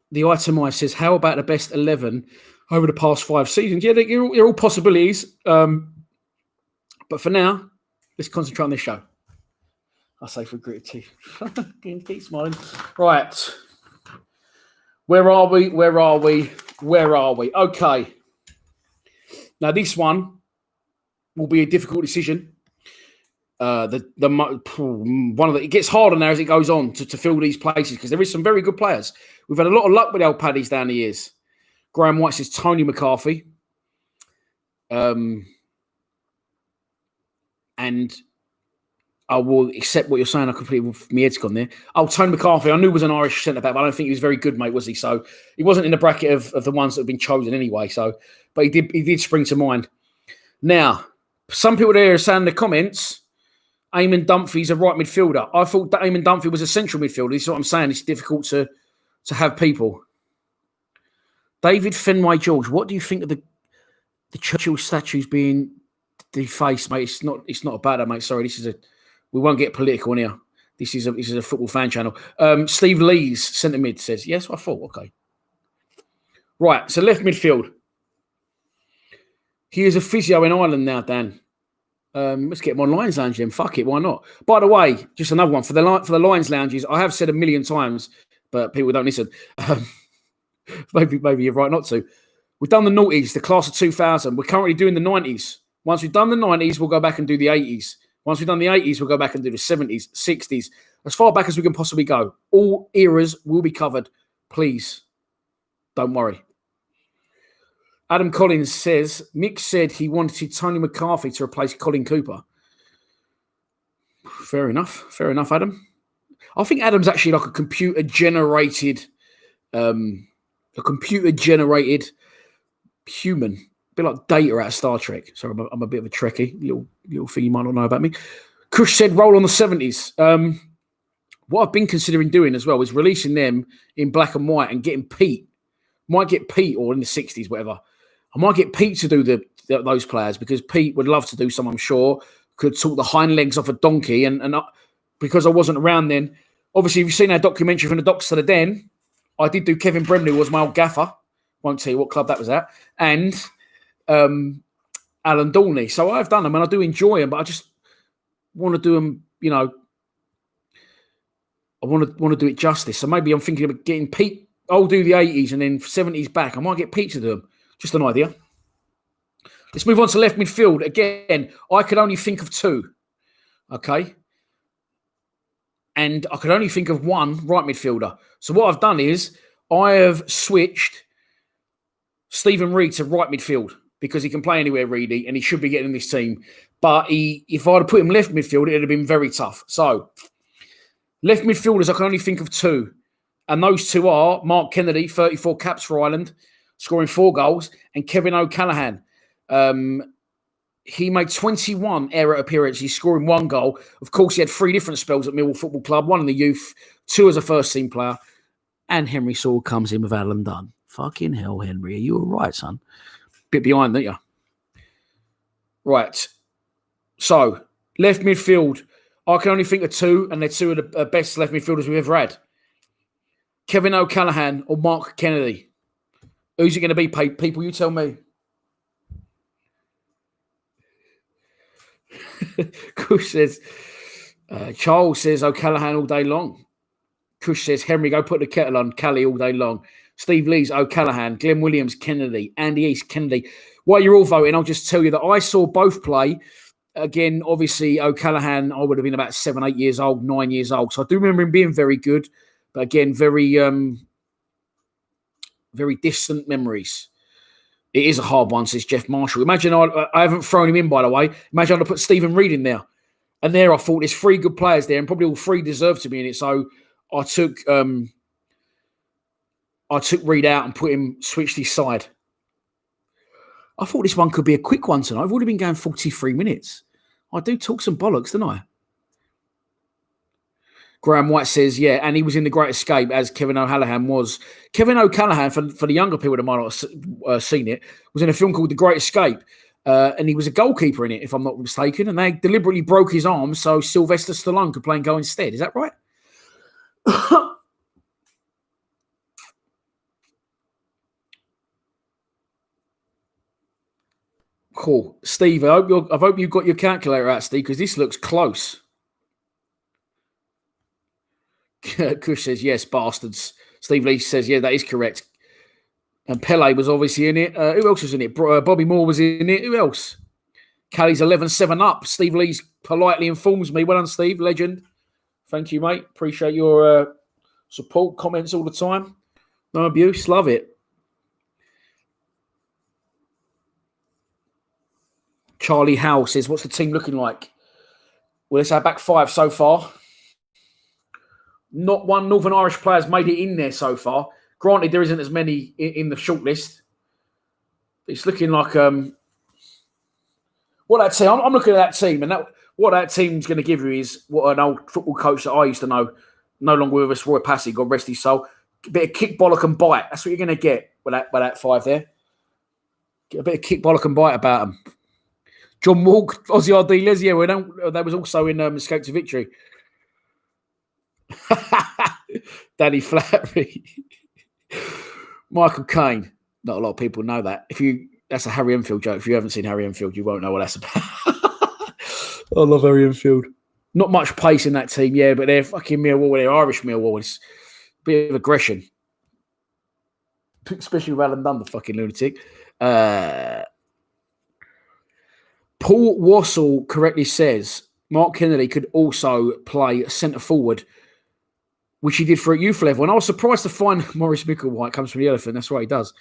the itemized says, how about the best 11 over the past 5 seasons? Yeah, they're all possibilities. But for now, let's concentrate on this show. I say for gritted teeth. Keep smiling. Right. Where are we? Okay. Now, this one will be a difficult decision. It gets harder now as it goes on to fill these places because there is some very good players. We've had a lot of luck with old Paddies down the years. Graham White says Tony McCarthy. And I will accept what you're saying. I completely, my head's gone there. Oh, Tony McCarthy, I knew was an Irish centre-back, but I don't think he was very good, mate, was he? So he wasn't in the bracket of the ones that have been chosen anyway. So, but he did spring to mind. Now, some people there are saying in the comments, Eamon Dunphy's a right midfielder. I thought that Eamon Dunphy was a central midfielder. This is what I'm saying. It's difficult to have people. David Fenway George, what do you think of the Churchill statues being defaced, mate? It's not about that, mate. Sorry, we won't get political in here. This is a football fan channel. Steve Lee's centre mid says, yes, I thought, okay. Right, so left midfield. He is a physio in Ireland now, Dan. Let's get him on Lions Lounge then. Fuck it, why not? By the way, just another one for the Lions Lounges. I have said a million times, but people don't listen. Maybe you're right not to. We've done the noughties, the class of 2000. We're currently doing the 90s. Once we've done the 90s, we'll go back and do the 80s. Once we've done the 80s, we'll go back and do the 70s, 60s, as far back as we can possibly go. All eras will be covered. Please, don't worry. Adam Collins says, Mick said he wanted Tony McCarthy to replace Colin Cooper. Fair enough, Adam. I think Adam's actually like a computer-generated A computer-generated human, a bit like Data out of Star Trek. So I'm a bit of a Trekkie, little thing you might not know about me. Kush said, roll on the 70s. What I've been considering doing as well is releasing them in black and white and getting Pete. Might get Pete, or in the 60s, whatever. I might get Pete to do those players, because Pete would love to do some, I'm sure. Could talk the hind legs off a donkey. And because I wasn't around then, obviously, if you've seen our documentary From the Docks to the Den, I did do Kevin Bremley, was my old gaffer. Won't tell you what club that was at. And Alan Dorney. So I've done them and I do enjoy them, but I just want to do them, I want to do it justice. So maybe I'm thinking of getting Pete. I'll do the 80s and then 70s back. I might get Pete to do them. Just an idea. Let's move on to left midfield. Again, I could only think of two. Okay. And I could only think of one right midfielder. So what I've done is I have switched Stephen Reid to right midfield, because he can play anywhere, really, and he should be getting in this team. But if I'd have put him left midfield, it would have been very tough. So left midfielders, I can only think of two. And those two are Mark Kennedy, 34 caps for Ireland, scoring 4 goals, and Kevin O'Callaghan. He made 21 error appearances, scoring 1 goal. Of course, he had 3 different spells at Millwall Football Club, 1 in the youth, 2 as a first-team player. And Henry Saul comes in with Alan Dunn. Fucking hell, Henry. Are you all right, son? Bit behind, aren't you? Right. So, left midfield. I can only think of 2, and they're 2 of the best left midfielders we've ever had. Kevin O'Callaghan or Mark Kennedy. Who's it going to be, people? You tell me. Kush says, Charles says O'Callaghan all day long. Kush says, Henry, go put the kettle on. Callie all day long. Steve Lee's O'Callaghan. Glenn Williams, Kennedy. Andy East, Kennedy. While you're all voting, I'll just tell you that I saw both play. Again, obviously, O'Callaghan, I would have been about 7, 8 years old, 9 years old. So I do remember him being very good. But again, very distant memories. It is a hard one, says Jeff Marshall. Imagine I haven't thrown him in, by the way. Imagine I put Stephen Reid in there. And there I thought there's 3 good players there, and probably all 3 deserve to be in it. So I took Reid out and switched his side. I thought this one could be a quick one tonight. I've already been going 43 minutes. I do talk some bollocks, don't I? Graham White says, yeah, and he was in The Great Escape, as Kevin O'Callaghan was. Kevin O'Callaghan, for the younger people that might not have seen it, was in a film called The Great Escape. And he was a goalkeeper in it, if I'm not mistaken. And they deliberately broke his arm so Sylvester Stallone could play and go instead. Is that right? Cool. Steve, I hope you've got your calculator out, Steve, because this looks close. Kush says, yes, bastards. Steve Lee says, yeah, that is correct. And Pele was obviously in it. Who else was in it? Bobby Moore was in it. Who else? Callie's 11-7 up. Steve Lee's politely informs me. Well done, Steve. Legend. Thank you, mate. Appreciate your support, comments all the time. No abuse. Love it. Charlie Howe says, what's the team looking like? Well, it's our back 5 so far. Not one Northern Irish player's made it in there so far. Granted, there isn't as many in the shortlist. It's looking like I'm looking at that team, and what that team's going to give you is what an old football coach that I used to know, no longer with us, Roy Passy, God rest his soul. A bit of kick, bollock, and bite. That's what you're going to get with that 5 there. Get a bit of kick, bollock, and bite about them. John Walk, Ozzy Ardiles, yeah, that was also in Escape to Victory. Danny Flattery. Michael Caine. Not a lot of people know that. That's a Harry Enfield joke. If you haven't seen Harry Enfield, you won't know what that's about. I love Harry Enfield. Not much pace in that team, yeah, but they're fucking Millwall. They're Irish Millwall. It's a bit of aggression. Especially with Alan Dunn, the fucking lunatic. Paul Wassell correctly says Mark Kennedy could also play centre forward, which he did for a youth level. And I was surprised to find Maurice Micklewhite comes from the Elephant. That's what he does.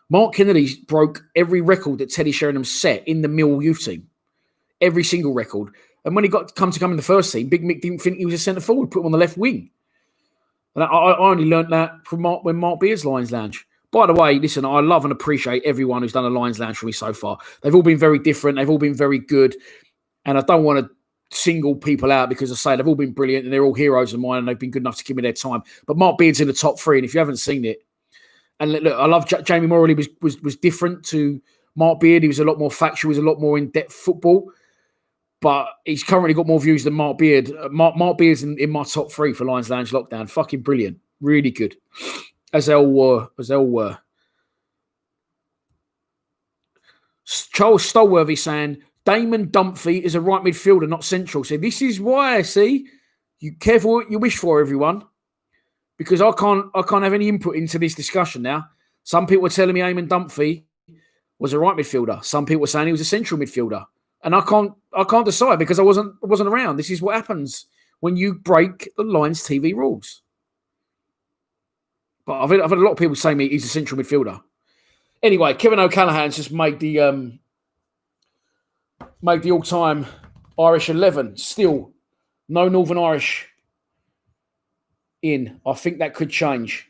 Mark Kennedy broke every record that Teddy Sheringham set in the Millwall youth team. Every single record. And when he come in the first team, Big Mick didn't think he was a centre forward, put him on the left wing. And I only learnt that from when Mark Beard's Lions Lounge. By the way, listen, I love and appreciate everyone who's done a Lions Lounge for me so far. They've all been very different. They've all been very good. And I don't want to single people out because I say they've all been brilliant and they're all heroes of mine and they've been good enough to give me their time. But Mark Beard's in the top 3. And if you haven't seen it, and look, I love Jamie Morley was different to Mark Beard. He was a lot more factual. He was a lot more in-depth football. But he's currently got more views than Mark Beard. Mark Beard's in my top 3 for Lions Lounge Lockdown. Fucking brilliant. Really good. As they all were. Charles Stolworthy saying, Damon Dunphy is a right midfielder, not central. So this is why, see, you careful what you wish for, everyone. Because I can't have any input into this discussion now. Some people were telling me Eamon Dunphy was a right midfielder. Some people were saying he was a central midfielder. And I can't decide because I wasn't around. This is what happens when you break the Lions TV rules. But I've had a lot of people say me he's a central midfielder. Anyway, Kevin O'Callaghan's just made the all-time Irish 11. Still, no Northern Irish in. I think that could change.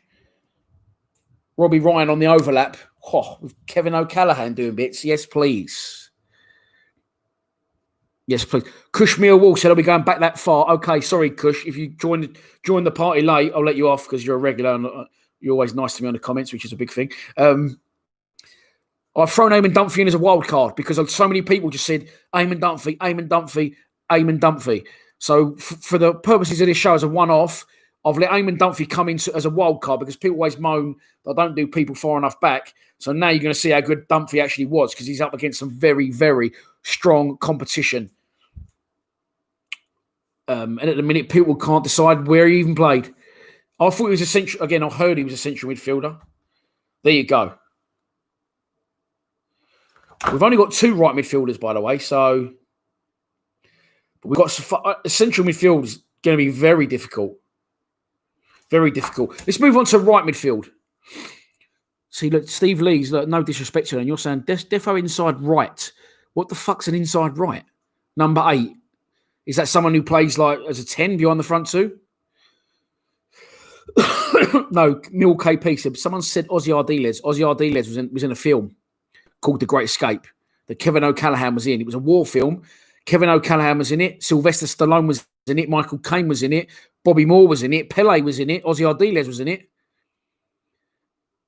Robbie Ryan on the overlap. Oh, with Kevin O'Callaghan doing bits. Yes, please. Yes, please. Kush Millwall said, I'll be going back that far. Okay, sorry, Kush. If you join the party late, I'll let you off because you're a regular and you're always nice to me on the comments, which is a big thing. I've thrown Eamon Dunphy in as a wild card because so many people just said Eamon Dunphy, Eamon Dunphy, Eamon Dunphy. So for the purposes of this show as a one-off, I've let Eamon Dunphy come in as a wild card because people always moan that I don't do people far enough back. So now you're going to see how good Dunphy actually was because he's up against some very, very strong competition. And at the minute, people can't decide where he even played. I thought he was a central. Again, I heard he was a central midfielder. There you go. We've only got 2 right midfielders, by the way. So we've got central midfield is going to be very difficult. Very difficult. Let's move on to right midfield. See, look, Steve Lee's, look, no disrespect to you, and you're saying defo inside right. What the fuck's an inside right? Number 8. Is that someone who plays like as a 10 behind the front 2? No, Mill KP said, someone said Ozzy Ardiles. Ozzy Ardiles was in a film called The Great Escape that Kevin O'Callaghan was in. It was a war film. Kevin O'Callaghan was in it. Sylvester Stallone was in it. Michael Caine was in it. Bobby Moore was in it. Pele was in it. Ozzy Ardiles was in it.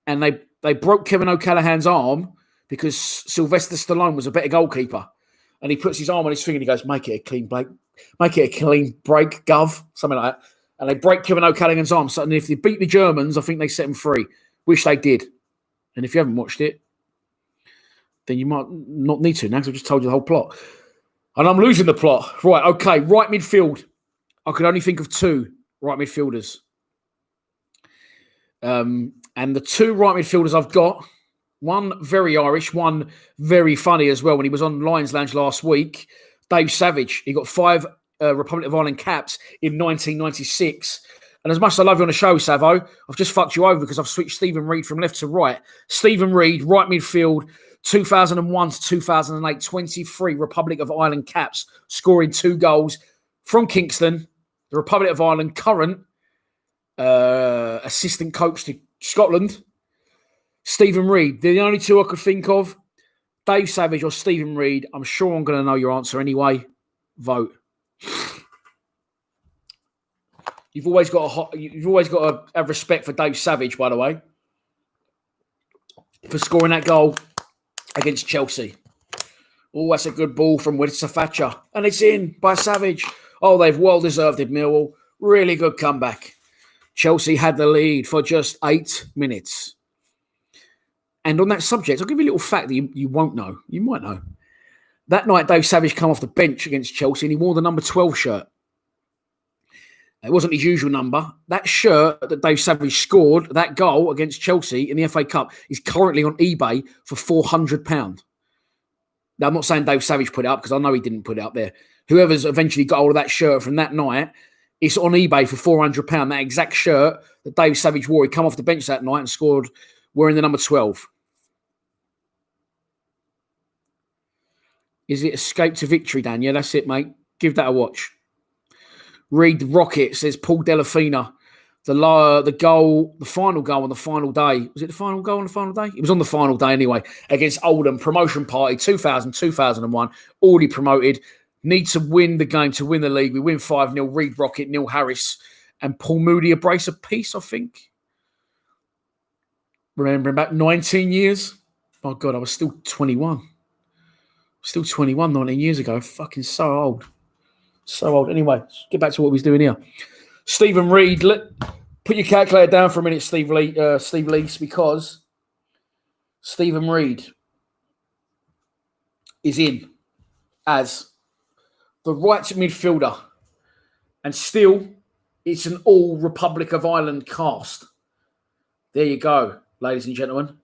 And they broke Kevin O'Callaghan's arm because Sylvester Stallone was a better goalkeeper. And he puts his arm on his finger and he goes, make it a clean break. Make it a clean break, Gov. Something like that. And they break Kevin O'Callaghan's arm. So, and if they beat the Germans, I think they set him free. Wish they did. And if you haven't watched it, then you might not need to now because I've just told you the whole plot. And I'm losing the plot. Right, okay. Right midfield. I could only think of 2 right midfielders. And the 2 right midfielders I've got, one very Irish, one very funny as well. When he was on Lions Lounge last week, Dave Savage. He got 5 Republic of Ireland caps in 1996. And as much as I love you on the show, Savo, I've just fucked you over because I've switched Stephen Reid from left to right. Stephen Reid, right midfield, 2001 to 2008, 23 Republic of Ireland caps, scoring 2 goals from Kingston, the Republic of Ireland, current assistant coach to Scotland. Stephen Reid, they're the only 2 I could think of. Dave Savage or Stephen Reid. I'm sure I'm going to know your answer anyway. Vote. You've always got to have respect for Dave Savage, by the way, for scoring that goal against Chelsea. Oh, that's a good ball from Winston Thatcher. And it's in by Savage. Oh, they've well deserved it, Millwall. Really good comeback. Chelsea had the lead for just 8 minutes. And on that subject, I'll give you a little fact that you won't know. You might know. That night, Dave Savage came off the bench against Chelsea and he wore the number 12 shirt. It wasn't his usual number. That shirt that Dave Savage scored, that goal against Chelsea in the FA Cup, is currently on eBay for £400. Now, I'm not saying Dave Savage put it up because I know he didn't put it up there. Whoever's eventually got hold of that shirt from that night, it's on eBay for £400. That exact shirt that Dave Savage wore, he come off the bench that night and scored wearing the number 12. Is it Escape to Victory, Dan? Yeah, that's it, mate. Give that a watch. Read Rocket, says Paul Delafina. The goal, the final goal on the final day. Was it the final goal on the final day? It was on the final day anyway, against Oldham. Promotion party, 2000, 2001. Already promoted. Need to win the game to win the league. We win 5-0. Reed Rocket, Neil Harris, and Paul Moody a brace apiece, I think. Remembering back 19 years. My God, I was still 21. Still 21 19 years ago. Fucking so old. So old. Anyway, let's get back to what we was doing here. Stephen Reed, put your calculator down for a minute, Steve Lease, because Stephen Reed is in as the right midfielder. And still, it's an all Republic of Ireland cast. There you go, ladies and gentlemen.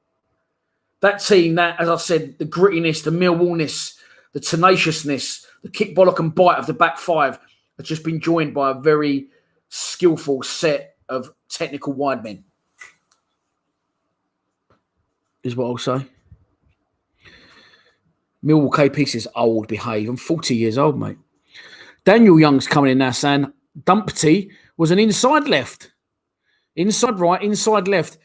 That team, that, as I said, the grittiness, the Millwallness, the tenaciousness, the kick, bollock and bite of the back five has just been joined by a very skillful set of technical wide men. Is what I'll say. Millwall KP is old, behave. I'm 40 years old, mate. Daniel Young's coming in now saying Dumpty was an inside left. Inside right, inside left.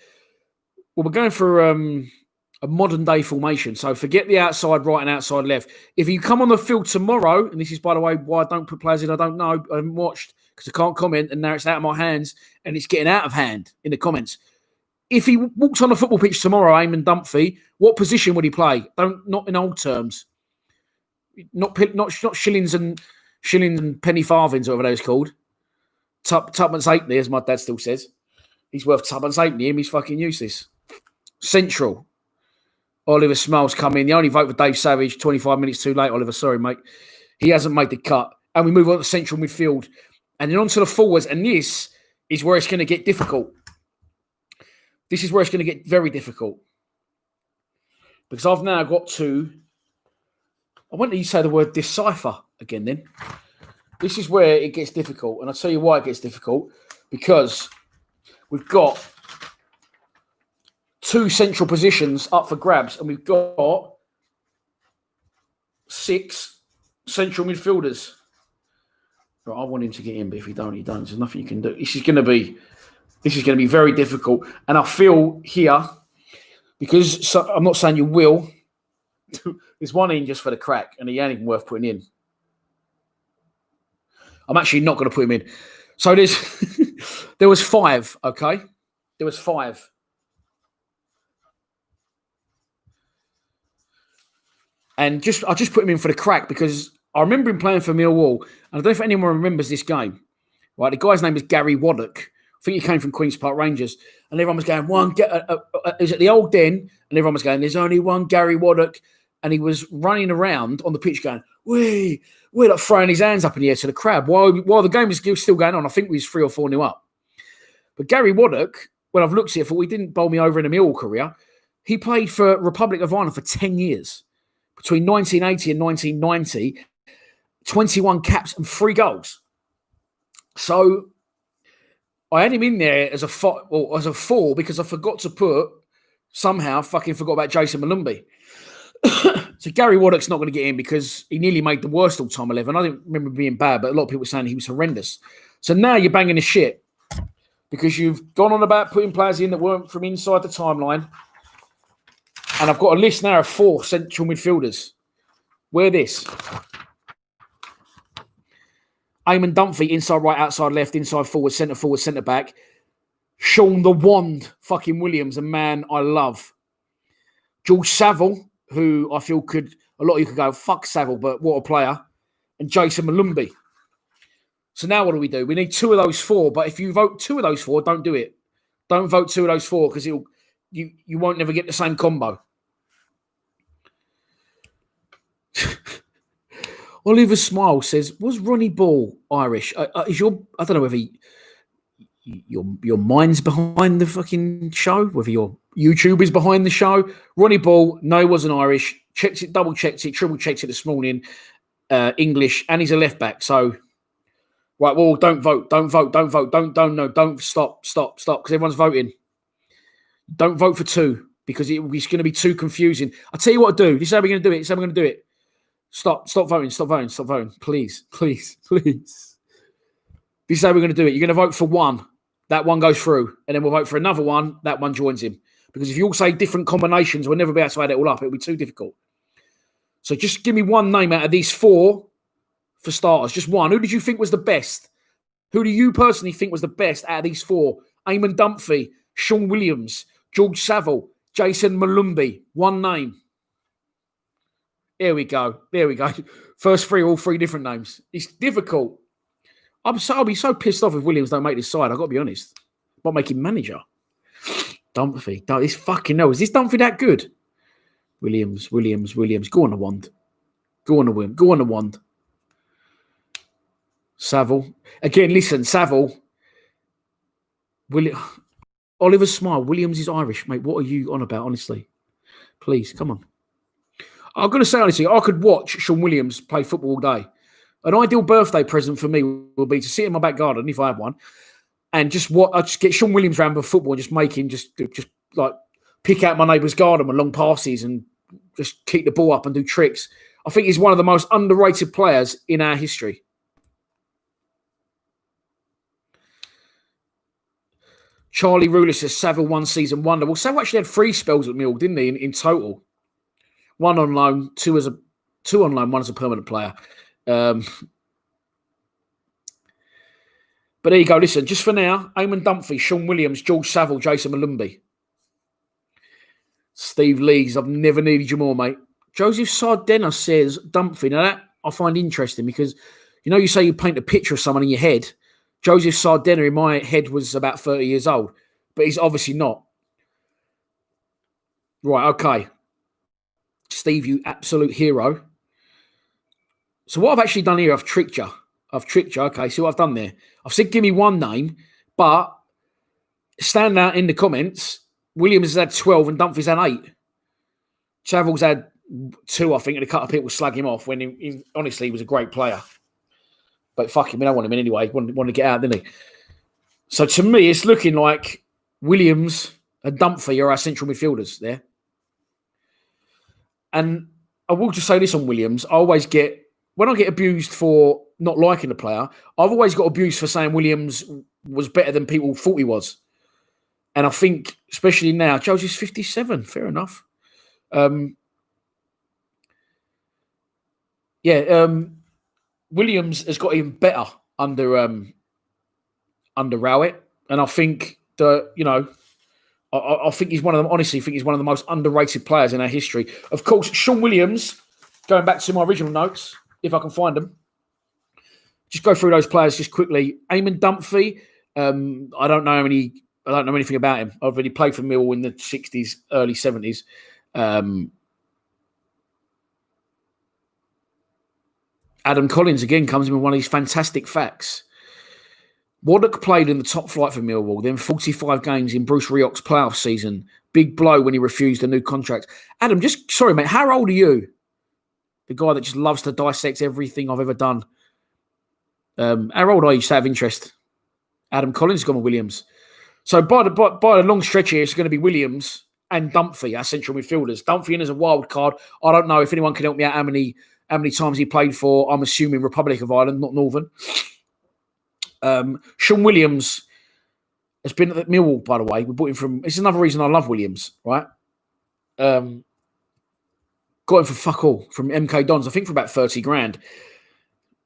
Well, we're going for a modern day formation. So forget the outside right and outside left. If you come on the field tomorrow, and this is, by the way, why I don't put players in, I don't know. I haven't watched because I can't comment, and now it's out of my hands, and it's getting out of hand in the comments. If he walks on the football pitch tomorrow, Eamon Dunphy, what position would he play? Not in old terms. Not shillings and penny farthings, or whatever those called. Tuppence halfpenny, as my dad still says. He's worth tuppence halfpenny. He's fucking useless. Central. Oliver Smalls come in. The only vote for Dave Savage. 25 minutes too late, Oliver. Sorry, mate. He hasn't made the cut. And we move on to central midfield. And then on to the forwards. And this is where it's going to get difficult. This is where it's going to get very difficult. Because I've now got to... I want you to say the word decipher again then. This is where it gets difficult. And I'll tell you why it gets difficult. Because we've got two central positions up for grabs. And we've got 6 central midfielders. Right, I want him to get in, but if he don't, he don't. There's nothing you can do. This is going to be very difficult. And I feel here, because I'm not saying you will, there's one in just for the crack, and he ain't even worth putting in. I'm actually not going to put him in. So there was 5, okay? There was 5. And I just put him in for the crack because I remember him playing for Millwall. And I don't know if anyone remembers this game. Right, the guy's name is Gary Waddock. I think he came from Queen's Park Rangers. And everyone was going, is it the old den? And everyone was going, there's only one Gary Waddock. And he was running around on the pitch going, we're like throwing his hands up in the air to the crowd while the game was still going on. I think we was 3 or 4-0 up. But Gary Waddock, when I've looked at it, he didn't bowl me over in a Millwall career. He played for Republic of Ireland for 10 years. Between 1980 and 1990, 21 caps and 3 goals. So I had him in there as a 4 because I forgot about Jason Malumbi. So Gary Waddock's not going to get in because he nearly made the worst all-time 11. I don't remember being bad, but a lot of people were saying he was horrendous. So now you're banging the shit because you've gone on about putting players in that weren't from inside the timeline. And I've got a list now of 4 central midfielders. Where this? Eamon Dunphy, inside right, outside left, inside forward, centre back. Sean the Wand fucking Williams, a man I love. George Saville, who I feel a lot of you could go, fuck Saville, but what a player. And Jason Malumbi. So now what do? We need 2 of those 4, but if you vote 2 of those 4, don't do it. Don't vote 2 of those 4 because you won't never get the same combo. Oliver Smile says, was Ronnie Ball Irish? I don't know whether your mind's behind the fucking show, whether your YouTube is behind the show. Ronnie Ball, no, he wasn't Irish. Checked it, double checked it, triple checked it this morning. English, and he's a left back. So, right, well, don't vote, don't stop, because everyone's voting. Don't vote for 2 because it's going to be too confusing. I'll tell you what to do. This is how we're going to do it. Stop voting. Please. This is how we're going to do it. You're going to vote for 1. that one goes through. And then we'll vote for another one, that one joins him. Because if you all say different combinations, we'll never be able to add it all up. It'll be too difficult. So just give me one name out of these four for starters. Just one. Who did you think was the best? Who do you personally think was the best out of these four? Eamon Dunphy, Sean Williams, George Saville, Jason Malumbi. One name. There we go. There we go. First three, all three different names. It's difficult. I'll be so pissed off if Williams don't make this side. I've got to be honest. I'll make him manager. Dunphy. This fucking no. Is this Dunphy that good? Williams. Go on the wand. Go on the wand. Saville. Again, listen, Saville. Oliver Smile. Williams is Irish, mate. What are you on about, honestly? Please, come on. I'm going to say honestly, I could watch Sean Williams play football all day. An ideal birthday present for me would be to sit in my back garden, if I had one, and I'd just get Sean Williams round with football and just make him just like pick out my neighbour's garden with long passes and just kick the ball up and do tricks. I think he's one of the most underrated players in our history. Charlie Ruler says Saville one season wonder. Well, Saville actually had 3 spells at Millwall, didn't he, in total? 1 on loan, 2 on loan, 1 as a permanent player. But there you go. Listen, just for now, Eamon Dunphy, Sean Williams, George Saville, Jason Malumbi. Steve Lees, I've never needed you more, mate. Joseph Sardena says Dunphy. Now that I find interesting because, you say you paint a picture of someone in your head. Joseph Sardena in my head was about 30 years old, but he's obviously not. Right, okay. Steve, you absolute hero. So what I've actually done here, I've tricked you. Okay, see what I've done there? I've said give me one name, but stand out in the comments. Williams has had 12 and Dunphy's had 8. Saville's had 2, I think, and a couple of people slag him off when he honestly was a great player. But fuck him, we don't want him in anyway. He wanted to get out, didn't he? So to me, it's looking like Williams and Dunphy are our central midfielders there. And I will just say this on Williams. When I get abused for not liking the player, I've always got abused for saying Williams was better than people thought he was. And I think, especially now, Joseph's 57. Fair enough. Williams has got even better under Rowett. And I think that, I think he's one of them. Honestly, I think he's one of the most underrated players in our history. Of course, Sean Williams, going back to my original notes, if I can find them, just go through those players just quickly. Eamon Dunphy, I don't know anything about him. I've already played for Millwall in the 60s, early 70s. Adam Collins, again, comes in with one of these fantastic facts. Waddock played in the top flight for Millwall, then 45 games in Bruce Rioch's playoff season. Big blow when he refused a new contract. Adam, sorry, mate, how old are you? The guy that just loves to dissect everything I've ever done. How old are you, just out of interest? Adam Collins has gone with Williams. So by the long stretch here, it's going to be Williams and Dunphy, our central midfielders. Dunphy in as a wild card. I don't know if anyone can help me out how many times he played for, I'm assuming, Republic of Ireland, not Northern. Sean Williams has been at Millwall, by the way. We bought him from... It's another reason I love Williams, right? Got him for fuck all from MK Dons, I think for about 30 grand.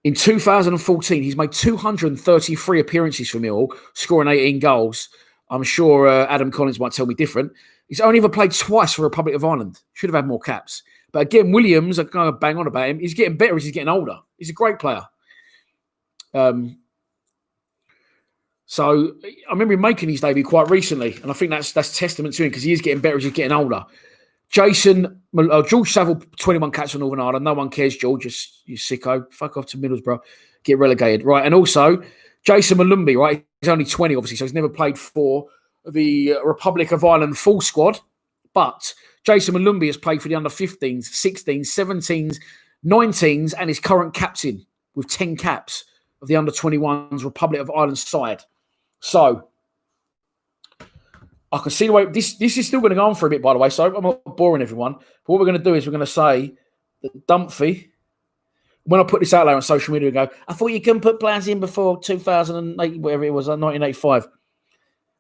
In 2014, he's made 233 appearances for Millwall, scoring 18 goals. I'm sure Adam Collins might tell me different. He's only ever played twice for Republic of Ireland. Should have had more caps. But again, Williams, I'm going to bang on about him. He's getting better as he's getting older. He's a great player. So I remember him making his debut quite recently, and I think that's testament to him because he is getting better as he's getting older. George Saville, 21 caps for Northern Ireland. No one cares, George. You sicko. Fuck off to Middlesbrough. Get relegated. Right. And also, Jason Malumbi, right? He's only 20, obviously, so he's never played for the Republic of Ireland full squad. But Jason Malumbi has played for the under 15s, 16s, 17s, 19s, and is current captain with 10 caps of the under 21s Republic of Ireland side. So I can see the way this is still going to go on for a bit, by the way. So I'm not boring everyone. But what we're going to do is we're going to say that Dunphy, when I put this out there on social media, I go, I thought you couldn't put players in before 2008, whatever it was, 1985.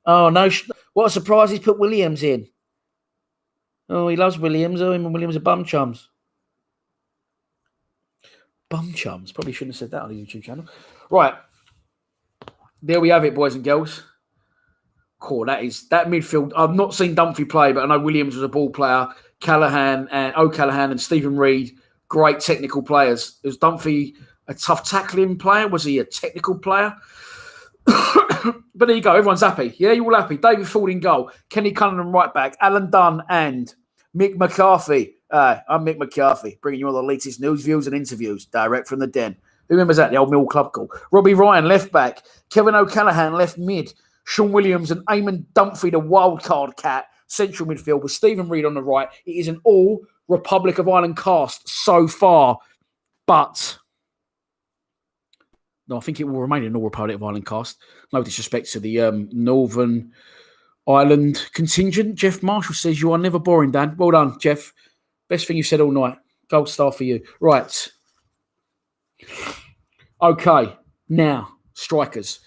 Oh, no. What a surprise he's put Williams in. Oh, he loves Williams. Oh, him and Williams are bum chums. Bum chums. Probably shouldn't have said that on the YouTube channel. Right. There we have it, boys and girls. Cool. That midfield. I've not seen Dunphy play, but I know Williams was a ball player. Callahan and Stephen Reid, great technical players. Was Dunphy a tough tackling player? Was he a technical player? But there you go. Everyone's happy. Yeah, you're all happy. David Ford in goal. Kenny Cunningham right back. Alan Dunn and Mick McCarthy. I'm Mick McCarthy, bringing you all the latest news, views and interviews direct from the den. Who remembers that? The old Mill Club call. Robbie Ryan, left back. Kevin O'Callaghan, left mid. Sean Williams and Eamon Dunphy, the wild card cat, central midfield with Stephen Reid on the right. It is an all Republic of Ireland cast so far, but no, I think it will remain an all Republic of Ireland cast. No disrespect to the Northern Ireland contingent. Jeff Marshall says, you are never boring, Dan. Well done, Jeff. Best thing you said all night. Gold star for you. Right. Okay. Now, strikers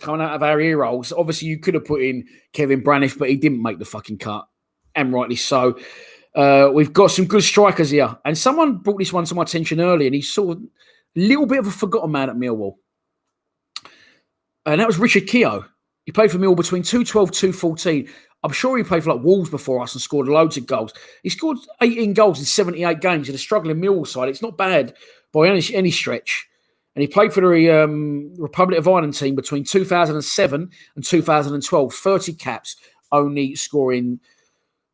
coming out of our ear holes. Obviously, you could have put in Kevin Braniff, but he didn't make the fucking cut, and rightly so. We've got some good strikers here, and someone brought this one to my attention earlier, and he's sort of a little bit of a forgotten man at Millwall, and that was Richard Keogh. He played for Millwall between 2012 2014. I'm sure he played for like Wolves before us and scored loads of goals. He scored 18 goals in 78 games in a struggling Millwall side. It's not bad by any stretch. And he played for the Republic of Ireland team between 2007 and 2012. 30 caps, only scoring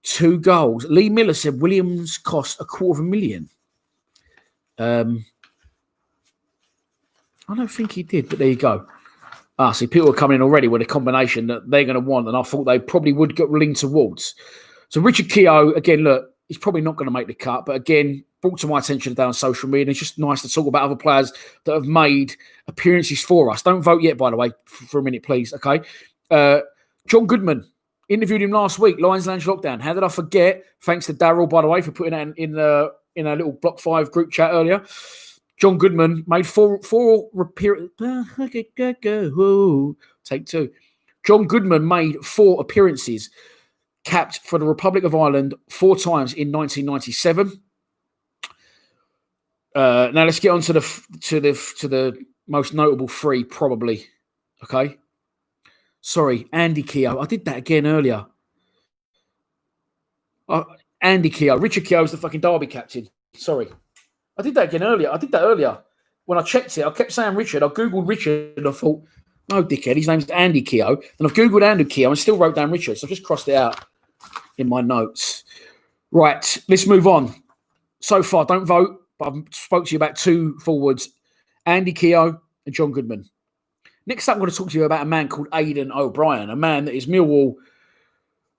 2 goals. Lee Miller said Williams cost $250,000. I don't think he did, but there you go. See, people are coming in already with a combination that they're going to want, and I thought they probably would get leaned towards. So Richard Keogh, again, look, he's probably not going to make the cut, but again, brought to my attention down on social media. And it's just nice to talk about other players that have made appearances for us. Don't vote yet, by the way, for a minute, please. Okay. John Goodman, interviewed him last week, Lions Lounge Lockdown. How did I forget? Thanks to Daryl, by the way, for putting that in a little Block 5 group chat earlier. John Goodman made four appearances. Take 2. John Goodman made 4 appearances, capped for the Republic of Ireland 4 times in 1997. Now let's get on to the most notable 3, probably. Okay. Sorry, Andy Keogh. I did that again earlier. Andy Keogh. Richard Keogh is the fucking Derby captain. Sorry. I did that again earlier. I did that earlier. When I checked it, I kept saying Richard. I Googled Richard and I thought, no, dickhead, his name's Andy Keogh. And I've Googled Andy Keogh and still wrote down Richard. So I've just crossed it out in my notes. Right, let's move on. So far, don't vote, but I've spoke to you about 2 forwards, Andy Keogh and John Goodman. Next up, I'm going to talk to you about a man called Aidan O'Brien, a man that is Millwall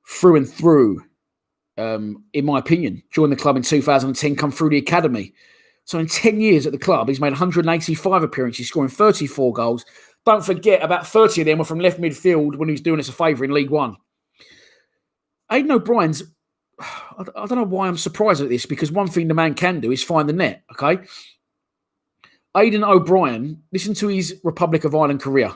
through and through, in my opinion. Joined the club in 2010, come through the academy. So in 10 years at the club, he's made 185 appearances, scoring 34 goals. Don't forget, about 30 of them were from left midfield when he was doing us a favour in League One. Aidan O'Brien's, I don't know why I'm surprised at this, because one thing the man can do is find the net, okay? Aidan O'Brien, listen to his Republic of Ireland career.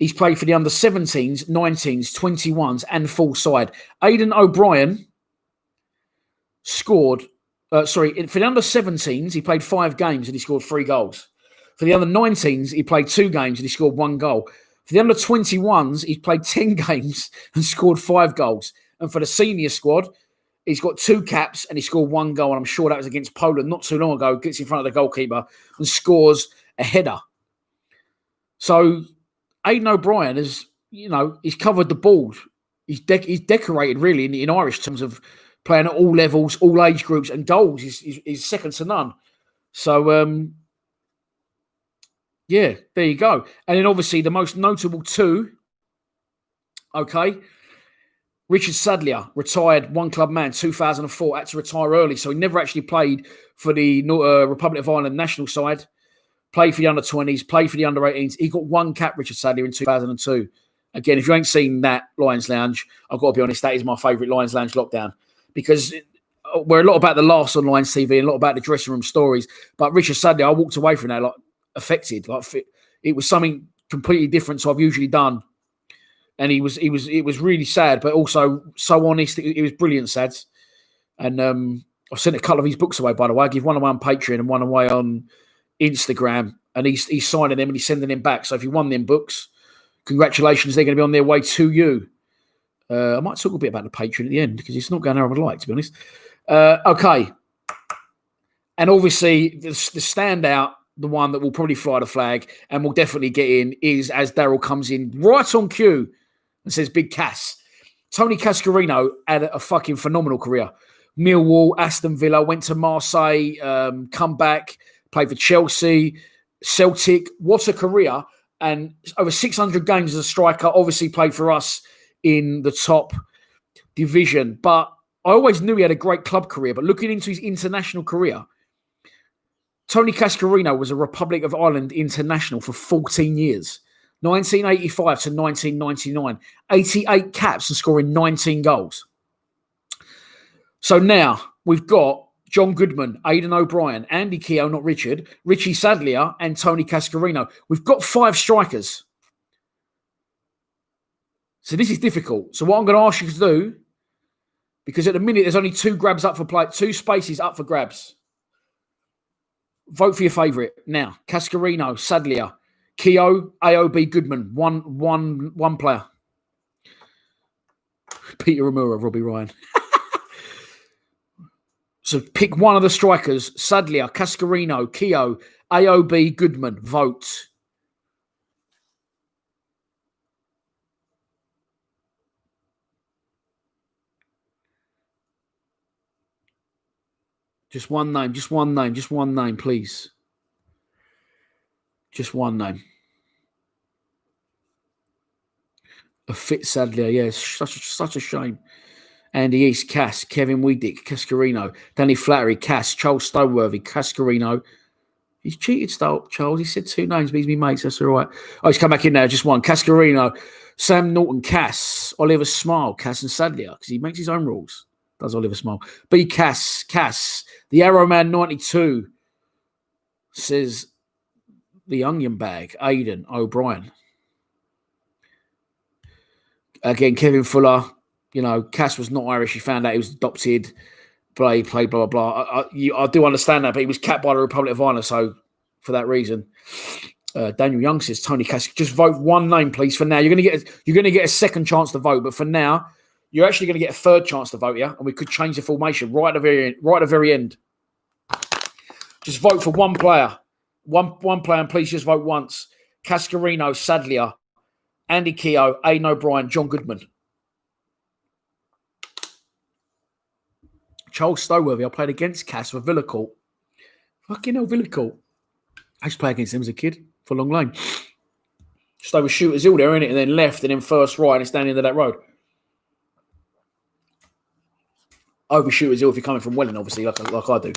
He's played for the under-17s, 19s, 21s and full side. Aidan O'Brien scored... for the under-17s, he played 5 games and he scored 3 goals. For the under-19s, he played 2 games and he scored 1 goal. For the under-21s, he played 10 games and scored 5 goals. And for the senior squad, he's got 2 caps and he scored 1 goal. And I'm sure that was against Poland not too long ago. Gets in front of the goalkeeper and scores a header. So Aidan O'Brien has, he's covered the board. He's decorated really in Irish terms of playing at all levels, all age groups, and goals is second to none. So, yeah, there you go. And then obviously the most notable 2, okay, Richard Sadlier, retired one-club man, 2004, had to retire early, so he never actually played for the Republic of Ireland national side, played for the under-20s, played for the under-18s. He got 1 cap, Richard Sadlier, in 2002. Again, if you ain't seen that Lions Lounge, I've got to be honest, that is my favourite Lions Lounge lockdown, because we're a lot about the laughs on Lions TV and a lot about the dressing room stories. But Richard Sadlier, I walked away from that affected. It was something completely different to I've usually done. And it was really sad, but also so honest. It was brilliant, Sads. And I've sent a couple of his books away, by the way. I give one away on Patreon and one away on Instagram. And he's signing them and he's sending them back. So if you won them books, congratulations. They're going to be on their way to you. I might talk a bit about the Patreon at the end because it's not going how I would like, to be honest. Okay. And obviously, the standout, the one that will probably fly the flag and will definitely get in is as Daryl comes in right on cue and says, Big Cass. Tony Cascarino had a fucking phenomenal career. Millwall, Aston Villa, went to Marseille, come back, played for Chelsea, Celtic. What a career. And over 600 games as a striker, obviously played for us in the top division. But I always knew he had a great club career. But looking into his international career, Tony Cascarino was a Republic of Ireland international for 14 years. 1985 to 1999. 88 caps and scoring 19 goals. So now we've got John Goodman, Aidan O'Brien, Andy Keogh, not Richard, Richie Sadlier, and Tony Cascarino. We've got 5 strikers. So this is difficult. So what I'm going to ask you to do, because at the minute there's only 2 grabs up for play, 2 spaces up for grabs. Vote for your favourite now. Cascarino, Sadlier, Keogh, AOB, Goodman. One player. Peter Ramura, Robbie Ryan. So pick one of the strikers. Sadlier, Cascarino, Keogh, AOB, Goodman. Vote. Just one name, please. Just one name. A fit Sadlier, yes. Such a shame. Andy East, Cass, Kevin Weedick, Cascarino, Danny Flattery, Cass, Charles Stoneworthy, Cascarino. He's cheated, Charles. He said 2 names, but he's me mates. That's all right. Oh, he's come back in now. Just one. Cascarino, Sam Norton, Cass, Oliver Smile, Cass and Sadlier, because he makes his own rules. Does Oliver Smile. B. Cass, the Arrow Man 92 says the onion bag, Aidan O'Brien. Again, Kevin Fuller. You know, Cass was not Irish. He found out he was adopted. Played, blah, blah, blah. I do understand that, but he was capped by the Republic of Ireland, so for that reason. Daniel Young says, Tony Cass, just vote one name, please, for now. You're going to get a second chance to vote, but for now, you're actually going to get a third chance to vote, yeah? And we could change the formation right at the very end. Just vote for one player. One player, and please just vote once. Cascarino, Sadlier, Andy Keogh, Aidan O'Brien, John Goodman. Charles Stoneworthy, I played against Cass for Villa Court. Fucking hell, Villa Court. I used to play against him as a kid for Long Lane. Just over Shooters Hill there, innit? And then left and then first right and it's down the end of that road. Over Shooters Hill if you're coming from Welling, obviously, like I do.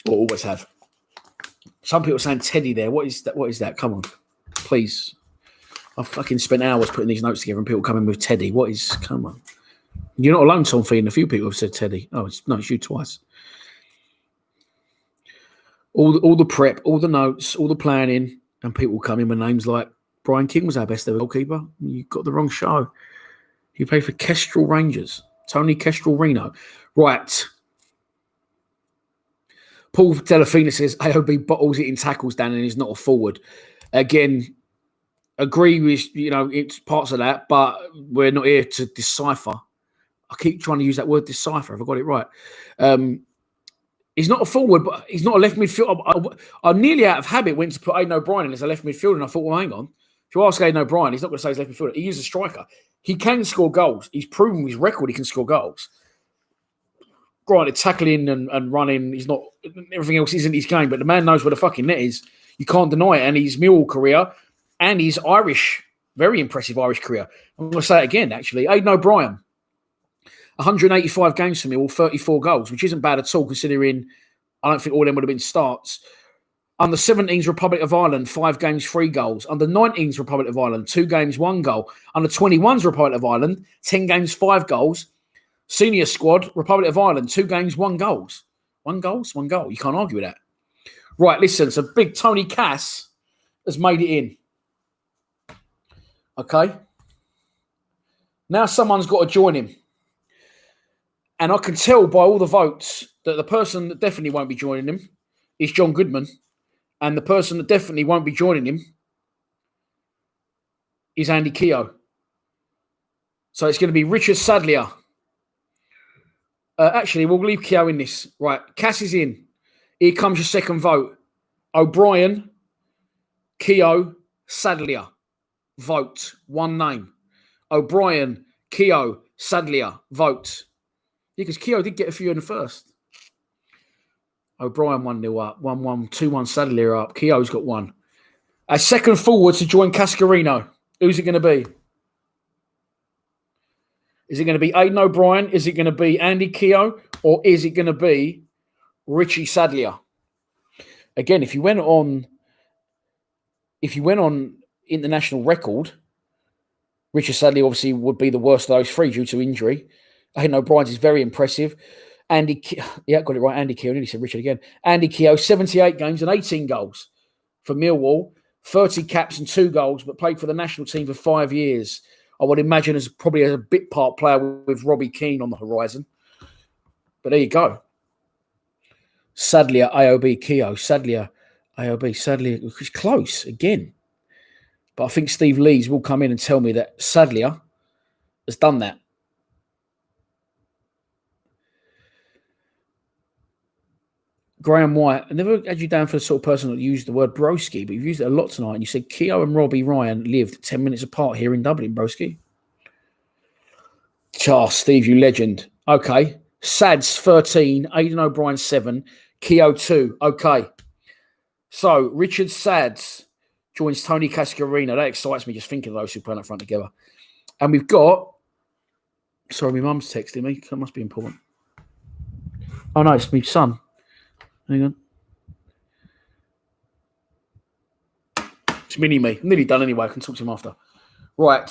Or always have. Some people are saying Teddy there. What is that? Come on. Please. I've fucking spent hours putting these notes together and people come in with Teddy. Come on. You're not alone, Tom Feeding. A few people have said Teddy. Oh, it's you twice. All the prep, all the notes, all the planning, and people come in with names like Brian King was our best ever goalkeeper. You got the wrong show. He played for Kestrel Rangers. Tony Kestrel Reno. Right. Paul Delafina says AOB bottles it in tackles down and he's not a forward. Again, agree with, it's parts of that, but we're not here to decipher. I keep trying to use that word decipher. Have I got it right? He's not a forward, but he's not a left midfielder. I nearly out of habit went to put Aidan O'Brien in as a left midfielder, and I thought, well, hang on. If you ask Aidan O'Brien, he's not going to say he's left midfielder. He is a striker. He can score goals. He's proven with his record he can score goals. Granted, tackling and running, he's not. Everything else isn't his game, but the man knows where the fucking net is. You can't deny it. And his Millwall career and his Irish, very impressive Irish career. I'm going to say it again, actually. Aidan O'Brien. 185 games for Millwall, 34 goals, which isn't bad at all considering I don't think all of them would have been starts. Under 17s Republic of Ireland, 5 games, 3 goals. Under 19s Republic of Ireland, 2 games, 1 goal. Under 21s Republic of Ireland, 10 games, 5 goals. Senior squad, Republic of Ireland, 2 games, 1 goals. 1 goal. You can't argue with that. Right, listen, so big Tony Cass has made it in. Okay? Now someone's got to join him. And I can tell by all the votes that the person that definitely won't be joining him is John Goodman. And the person that definitely won't be joining him is Andy Keogh. So it's going to be Richard Sadlier. Actually, we'll leave Keogh in this. Right, Cass is in. Here comes your second vote. O'Brien, Keogh, Sadlier. Vote. One name. O'Brien, Keogh, Sadlier. Vote. Yeah, because Keogh did get a few in the first. O'Brien 1-0 up. 1-1, 2-1 Sadlier up. Keogh's got one. A second forward to join Cascarino. Who's it going to be? Is it going to be Aidan O'Brien? Is it going to be Andy Keogh? Or is it going to be Richie Sadlier? Again, if you went on international record, Richard Sadlier obviously would be the worst of those three due to injury. Aidan O'Brien's is very impressive. Got it right. Andy Keogh. I nearly said Richard again. Andy Keogh, 78 games and 18 goals for Millwall, 30 caps and 2 goals, but played for the national team for 5 years. I would imagine as probably a bit part player with Robbie Keane on the horizon. But there you go. Sadlier, AOB, Keogh. Sadlier, AOB. Sadlier, it's close again. But I think Steve Lees will come in and tell me that Sadlier has done that. Graham White, I never had you down for the sort of person that used the word broski, but you've used it a lot tonight. And you said Keogh and Robbie Ryan lived 10 minutes apart here in Dublin, broski. Charles, Steve, you legend. Okay. Sads 13, Aidan O'Brien 7, Keogh 2. Okay. So Richard Sads joins Tony Cascarino. That excites me just thinking of those who play up front together. And we've got, sorry, my mum's texting me. That must be important. Oh no, it's my son. Hang on. It's mini-me. I'm nearly done anyway. I can talk to him after. Right.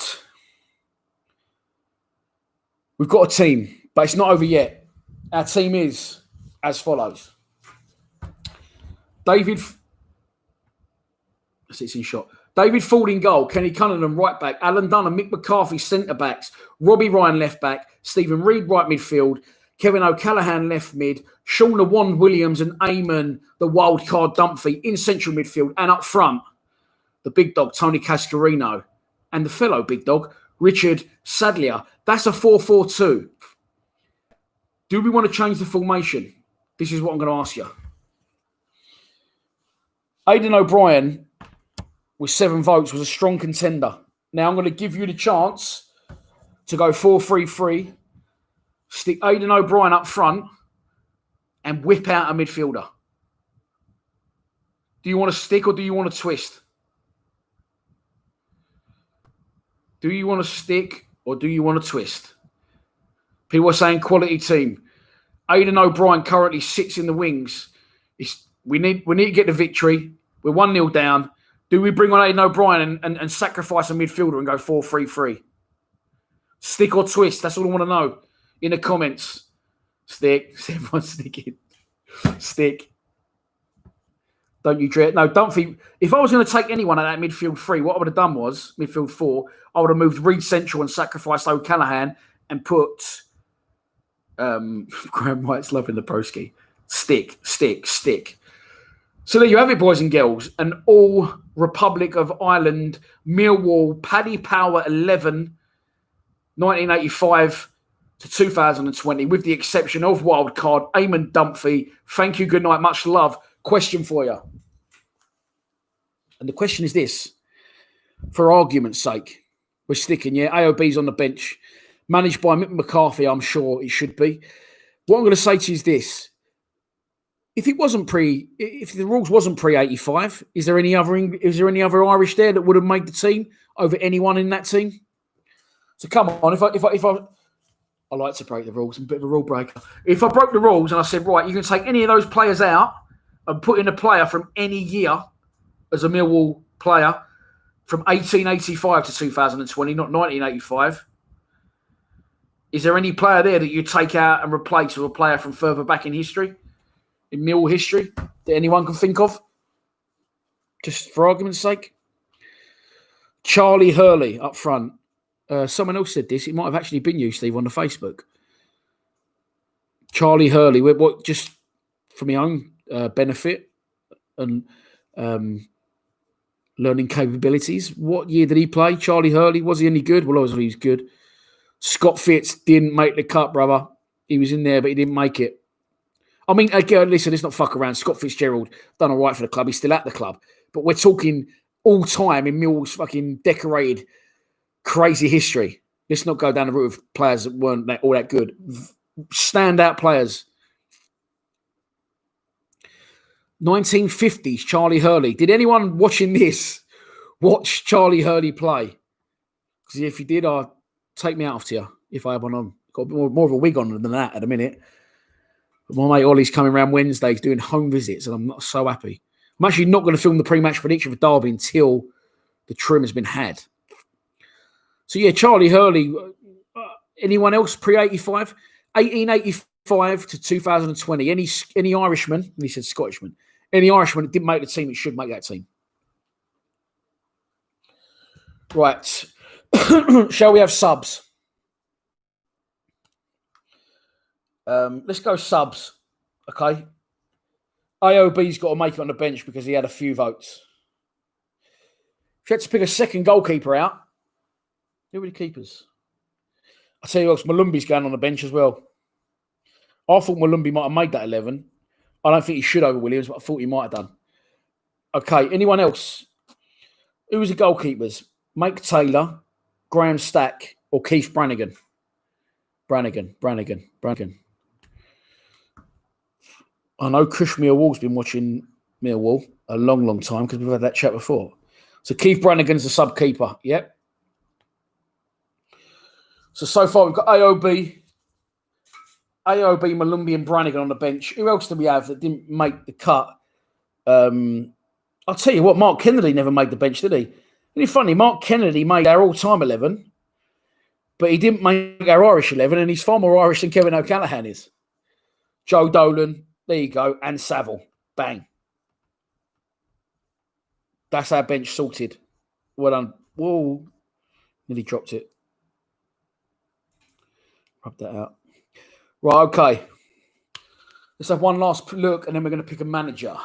We've got a team, but it's not over yet. Our team is as follows. David Ford in goal. Kenny Cunningham right back. Alan Dunn and Mick McCarthy centre backs. Robbie Ryan left back. Stephen Reid right midfield. Kevin O'Callaghan left mid, Sean the Wand Williams and Eamon the wild card Dumphy in central midfield, and up front, the big dog Tony Cascarino and the fellow big dog Richard Sadlier. That's a 4-4-2. Do we want to change the formation? This is what I'm going to ask you. Aidan O'Brien with 7 votes was a strong contender. Now I'm going to give you the chance to go 4-3-3. Stick Aidan O'Brien up front and whip out a midfielder. Do you want to stick or do you want to twist? Do you want to stick or do you want to twist? People are saying quality team. Aidan O'Brien currently sits in the wings. We need to get the victory. We're 1-0 down. Do we bring on Aidan O'Brien and sacrifice a midfielder and go 4-3-3? Stick or twist? That's all I want to know. In the comments, stick. Everyone's sticking. Stick. Don't you dread? No, Dumphy. If I was going to take anyone at that midfield 3, what I would have done was, midfield 4, I would have moved Reid central and sacrificed O'Callaghan and put Graham White's loving the broski. Stick. So there you have it, boys and girls. An all Republic of Ireland Millwall Paddy Power 11, 1985 to 2020, with the exception of wildcard Eamon Dumphy. Thank you, good night, much love. Question for you. And the question is this. For argument's sake, we're sticking, yeah? AOB's on the bench. Managed by Mick McCarthy, I'm sure it should be. What I'm going to say to you is this. If the rules wasn't pre-85, is there any other Irish there that would have made the team over anyone in that team? So come on, if I like to break the rules. I'm a bit of a rule breaker. If I broke the rules and I said, right, you can take any of those players out and put in a player from any year as a Millwall player from 1885 to 2020, not 1985. Is there any player there that you take out and replace with a player from further back in history, in Millwall history, that anyone can think of? Just for argument's sake. Charlie Hurley up front. Someone else said this. It might have actually been you, Steve, on the Facebook. Charlie Hurley. What just for my own benefit and learning capabilities. What year did he play? Charlie Hurley. Was he any good? Well, obviously he was good. Scott Fitz didn't make the cut, brother. He was in there, but he didn't make it. I mean, again, listen, let's not fuck around. Scott Fitzgerald done all right for the club. He's still at the club. But we're talking all time in Millwall's fucking decorated, crazy history. Let's not go down the route of players that weren't all that good. Standout players. 1950s, Charlie Hurley. Did anyone watching this watch Charlie Hurley play? Because if you did, I'll take me out of you if I have one on. Got more of a wig on than that at the minute. But my mate Ollie's coming around Wednesdays doing home visits, and I'm not so happy. I'm actually not going to film the pre-match prediction for Derby until the trim has been had. So, yeah, Charlie Hurley. Anyone else pre-85? 1885 to 2020. Any Irishman? And he said Scottishman. Any Irishman that didn't make the team, it should make that team. Right. Shall we have subs? Let's go subs. Okay. AOB's got to make it on the bench because he had a few votes. If you had to pick a second goalkeeper out, who were the keepers? I'll tell you what, Malumbi's going on the bench as well. I thought Malumbi might have made that 11. I don't think he should over Williams, but I thought he might have done. Okay, anyone else? Who was the goalkeepers? Mike Taylor, Graham Stack, or Keith Brannigan? Brannigan. I know Chris Millwall's been watching Millwall a long, long time because we've had that chat before. So Keith Brannigan's the sub-keeper. Yep. So far we've got AOB, Malumbi and Brannigan on the bench. Who else do we have that didn't make the cut? I'll tell you what, Mark Kennedy never made the bench, did he? Isn't it funny? Mark Kennedy made our all-time 11, but he didn't make our Irish 11, and he's far more Irish than Kevin O'Callaghan is. Joe Dolan, there you go, and Saville. Bang. That's our bench sorted. Well done. Whoa. Nearly dropped it. Rub that out. Right, okay. Let's have one last look, and then we're going to pick a manager.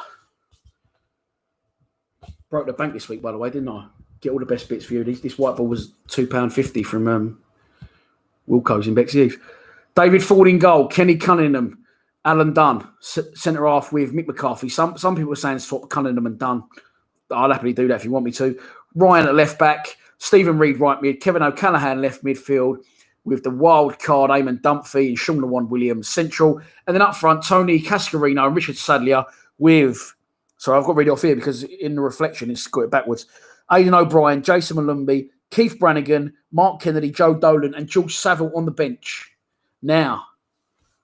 Broke the bank this week, by the way, didn't I? Get all the best bits for you. This white ball was £2.50 from Wilco's in Bexley Heath. David Ford in goal. Kenny Cunningham. Alan Dunn. Centre half with Mick McCarthy. Some people are saying swap Cunningham and Dunn. I'll happily do that if you want me to. Ryan at left back. Stephen Reid right mid. Kevin O'Callaghan left midfield. With the wild card, Eamon Dunphy and Sean Williams central. And then up front, Tony Cascarino and Richard Sadlier with... Sorry, I've got to read it off here because in the reflection, it's got it backwards. Aidan O'Brien, Jason Malumbi, Keith Brannigan, Mark Kennedy, Joe Dolan and George Saville on the bench. Now,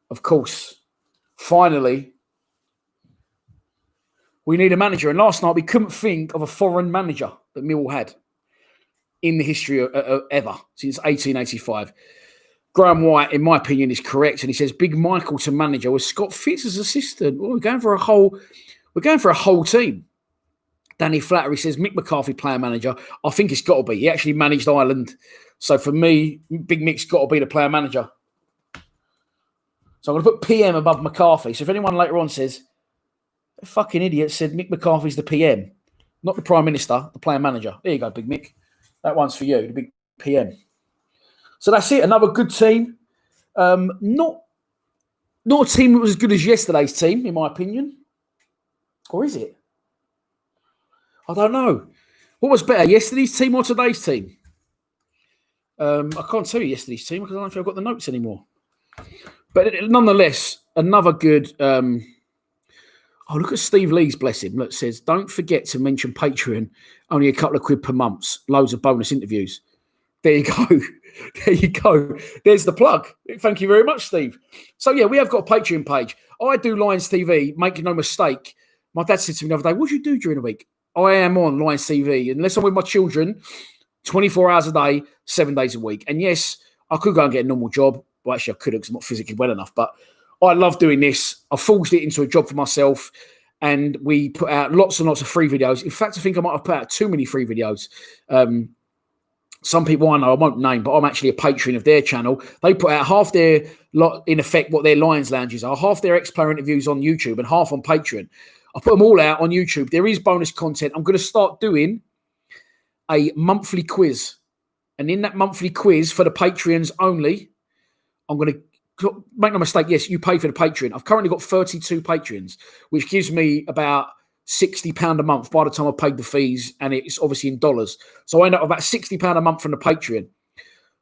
of course, finally, we need a manager. And last night, we couldn't think of a foreign manager that Millwall had in the history of ever, since 1885. Graham White, in my opinion, is correct. And he says, Big Michael to manager with Scott Fitz as assistant. Well, we're going for a whole team. Danny Flattery says, Mick McCarthy, player manager. I think it's got to be. He actually managed Ireland. So for me, Big Mick's got to be the player manager. So I'm going to put PM above McCarthy. So if anyone later on says, a fucking idiot said Mick McCarthy's the PM, not the Prime Minister, the player manager. There you go, Big Mick. That one's for you, the big PM. So that's it. Another good team. Not a team that was as good as yesterday's team, in my opinion. Or is it? I don't know. What was better, yesterday's team or today's team? I can't tell you yesterday's team because I don't think I've got the notes anymore. But nonetheless, another good... Oh, look at Steve Lee's, bless him. Look, says, don't forget to mention Patreon. Only a couple of quid per month. Loads of bonus interviews. There you go. There you go. There's the plug. Thank you very much, Steve. So, yeah, we have got a Patreon page. I do Lions TV, make no mistake. My dad said to me the other day, what do you do during the week? I am on Lions TV. Unless I'm with my children, 24 hours a day, 7 days a week. And yes, I could go and get a normal job. Well, actually, I couldn't because I'm not physically well enough. But I love doing this. I forged it into a job for myself, and we put out lots and lots of free videos. In fact, I think I might have put out too many free videos. some people I know, I won't name, but I'm actually a patron of their channel. They put out half their lot, in effect, what their Lions Lounges are, half their ex-player interviews on YouTube and half on Patreon. I put them all out on YouTube. There is bonus content. I'm going to start doing a monthly quiz. And in that monthly quiz for the Patreons only, I'm going to, make no mistake, yes, you pay for the Patreon. I've currently got 32 Patreons, which gives me about £60 a month by the time I've paid the fees, and it's obviously in dollars. So I end up with about £60 a month from the Patreon.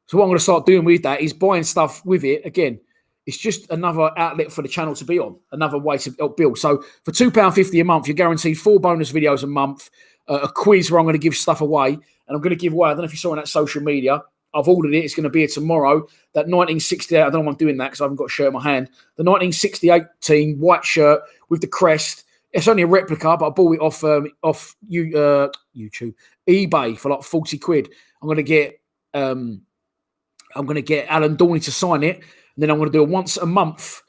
So what I'm going to start doing with that is buying stuff with it. Again, it's just another outlet for the channel to be on, another way to help build. So for £2.50 a month, you're guaranteed 4 bonus videos a month, a quiz where I'm going to give stuff away, and I'm going to give away, I don't know if you saw on that social media, I've ordered it, it's going to be here tomorrow, that 1968, I don't know why I'm doing that because I haven't got a shirt in my hand, the 1968 team, white shirt with the crest. It's only a replica, but I bought it off YouTube, eBay for like 40 quid. I'm going to get Alan Dorney to sign it, and then I'm going to do a once a month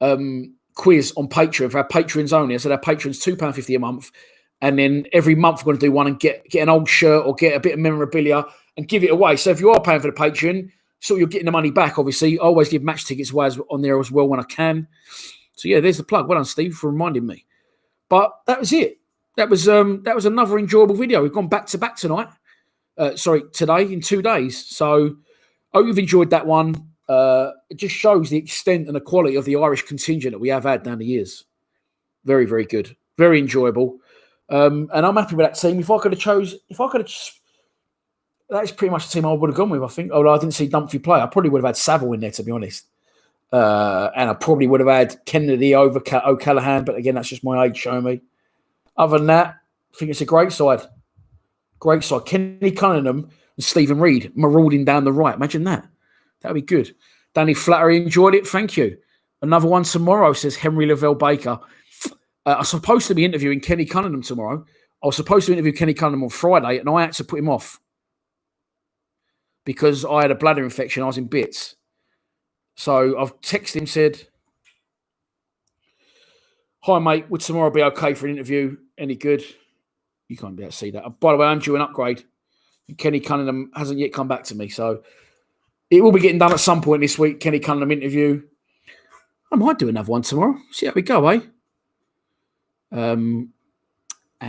quiz on Patreon for our patrons only. I said our patrons £2.50 a month, and then every month we're going to do one and get an old shirt or get a bit of memorabilia and give it away. So if you are paying for the Patreon, so you're getting the money back. Obviously, I always give match tickets away on there as well when I can. So yeah, there's the plug. Well done, Steve, for reminding me. But that was it. That was another enjoyable video. We've gone back to back tonight. Today in 2 days. So I hope you've enjoyed that one. It just shows the extent and the quality of the Irish contingent that we have had down the years. Very, very good. Very enjoyable. And I'm happy with that team. That's pretty much the team I would have gone with, I think. Although I didn't see Dunphy play. I probably would have had Saville in there, to be honest. And I probably would have had Kennedy over O'Callaghan, but again, that's just my age showing me. Other than that, I think it's a great side. Great side. Kenny Cunningham and Stephen Reid marauding down the right. Imagine that. That would be good. Danny Flattery enjoyed it. Thank you. Another one tomorrow, says Henry Lavelle Baker. I'm supposed to be interviewing Kenny Cunningham tomorrow. I was supposed to interview Kenny Cunningham on Friday, and I had to put him off because I had a bladder infection. I was in bits. So I've texted him, said, "Hi, mate. Would tomorrow be okay for an interview? Any good?" You can't be able to see that. By the way, I'm due an upgrade. Kenny Cunningham hasn't yet come back to me. So it will be getting done at some point this week. Kenny Cunningham interview. I might do another one tomorrow. See how we go, eh? And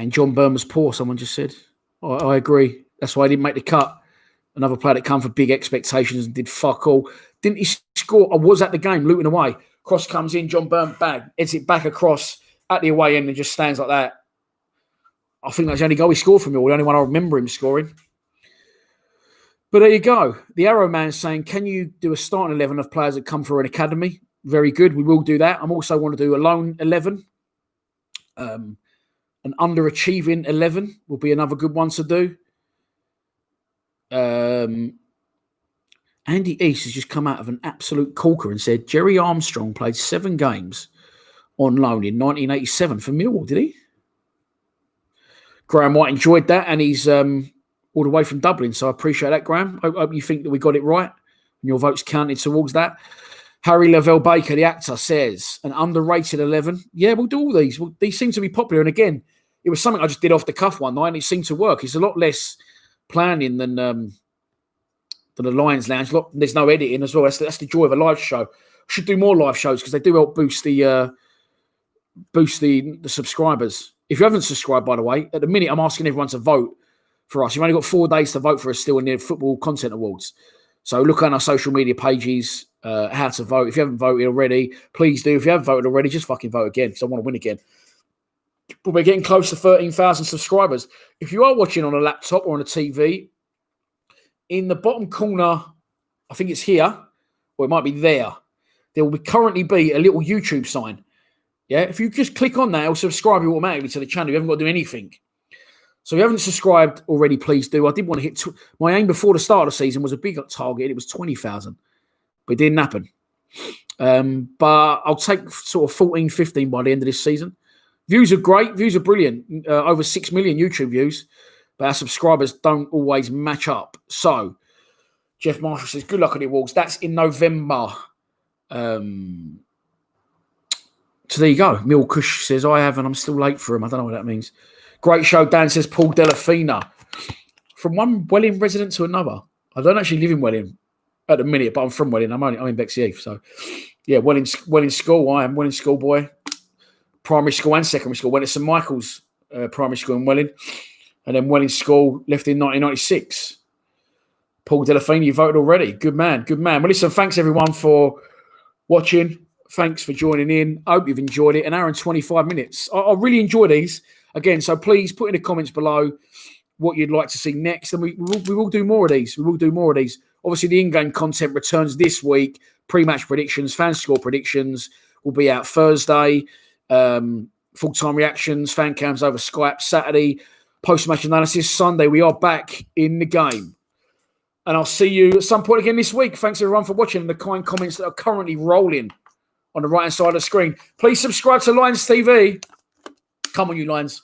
John Byrne was poor, someone just said. I agree. That's why I didn't make the cut. Another player that come for big expectations and did fuck all. Didn't he score? I was at the game, looting away. Cross comes in, John Byrne, bag. Heads it back across at the away end and just stands like that. I think that's the only goal he scored from me, or the only one I remember him scoring. But there you go. The Arrow Man's saying, can you do a starting 11 of players that come through an academy? Very good. We will do that. I'm also want to do a loan 11. An underachieving 11 will be another good one to do. Andy East has just come out of an absolute corker and said Jerry Armstrong played 7 games on loan in 1987 for Millwall, did he? Graham White enjoyed that, and he's all the way from Dublin, so I appreciate that, Graham. I hope you think that we got it right and your votes counted towards that. Harry Lavelle Baker, the actor, says an underrated 11. Yeah, we'll do all these. These seem to be popular, and again, it was something I just did off the cuff one night, and it seemed to work. It's a lot less planning than the Lions Lounge. There's no editing as well. That's the joy of a live show. I should do more live shows because they do help boost the subscribers. If you haven't subscribed, by the way, at the minute I'm asking everyone to vote for us. You've only got 4 days to vote for us still in the Football Content Awards. So look on our social media pages, how to vote. If you haven't voted already, please do. If you haven't voted already, just fucking vote again because I want to win again. But we're getting close to 13,000 subscribers. If you are watching on a laptop or on a TV, in the bottom corner, I think it's here, or it might be there, there will currently be a little YouTube sign. Yeah, if you just click on that, it'll subscribe you automatically to the channel. You haven't got to do anything. So if you haven't subscribed already, please do. I did want to hit... my aim before the start of the season was a big target. It was 20,000. But it didn't happen. But I'll take sort of 14, 15 by the end of this season. Views are great. Views are brilliant. Over 6 million YouTube views. But our subscribers don't always match up. So, Jeff Marshall says, good luck on the awards. That's in November. So there you go. Mill Cush says, I have, and I'm still late for him. I don't know what that means. Great show, Dan says, Paul Delafina. from one Welling resident to another. I don't actually live in Welling at the minute, but I'm from Welling. I'm in Bexley Heath. So, yeah, Welling School. I am Welling School boy. Primary school and secondary school. Went to St Michael's Primary School in Welling. And then Welling School left in 1996. Paul Delafini, you voted already. Good man, good man. Well, listen, thanks everyone for watching. Thanks for joining in. I hope you've enjoyed it. An hour and 25 minutes. I really enjoy these. Again, so please put in the comments below what you'd like to see next. And we will do more of these. We will do more of these. Obviously, the in-game content returns this week. Pre-match predictions, fan score predictions will be out Thursday. Full-time reactions, fan cams over Skype Saturday. Post-match analysis Sunday. We are back in the game. And I'll see you at some point again this week. Thanks everyone for watching and the kind comments that are currently rolling on the right-hand side of the screen. Please subscribe to Lions TV. Come on, you Lions.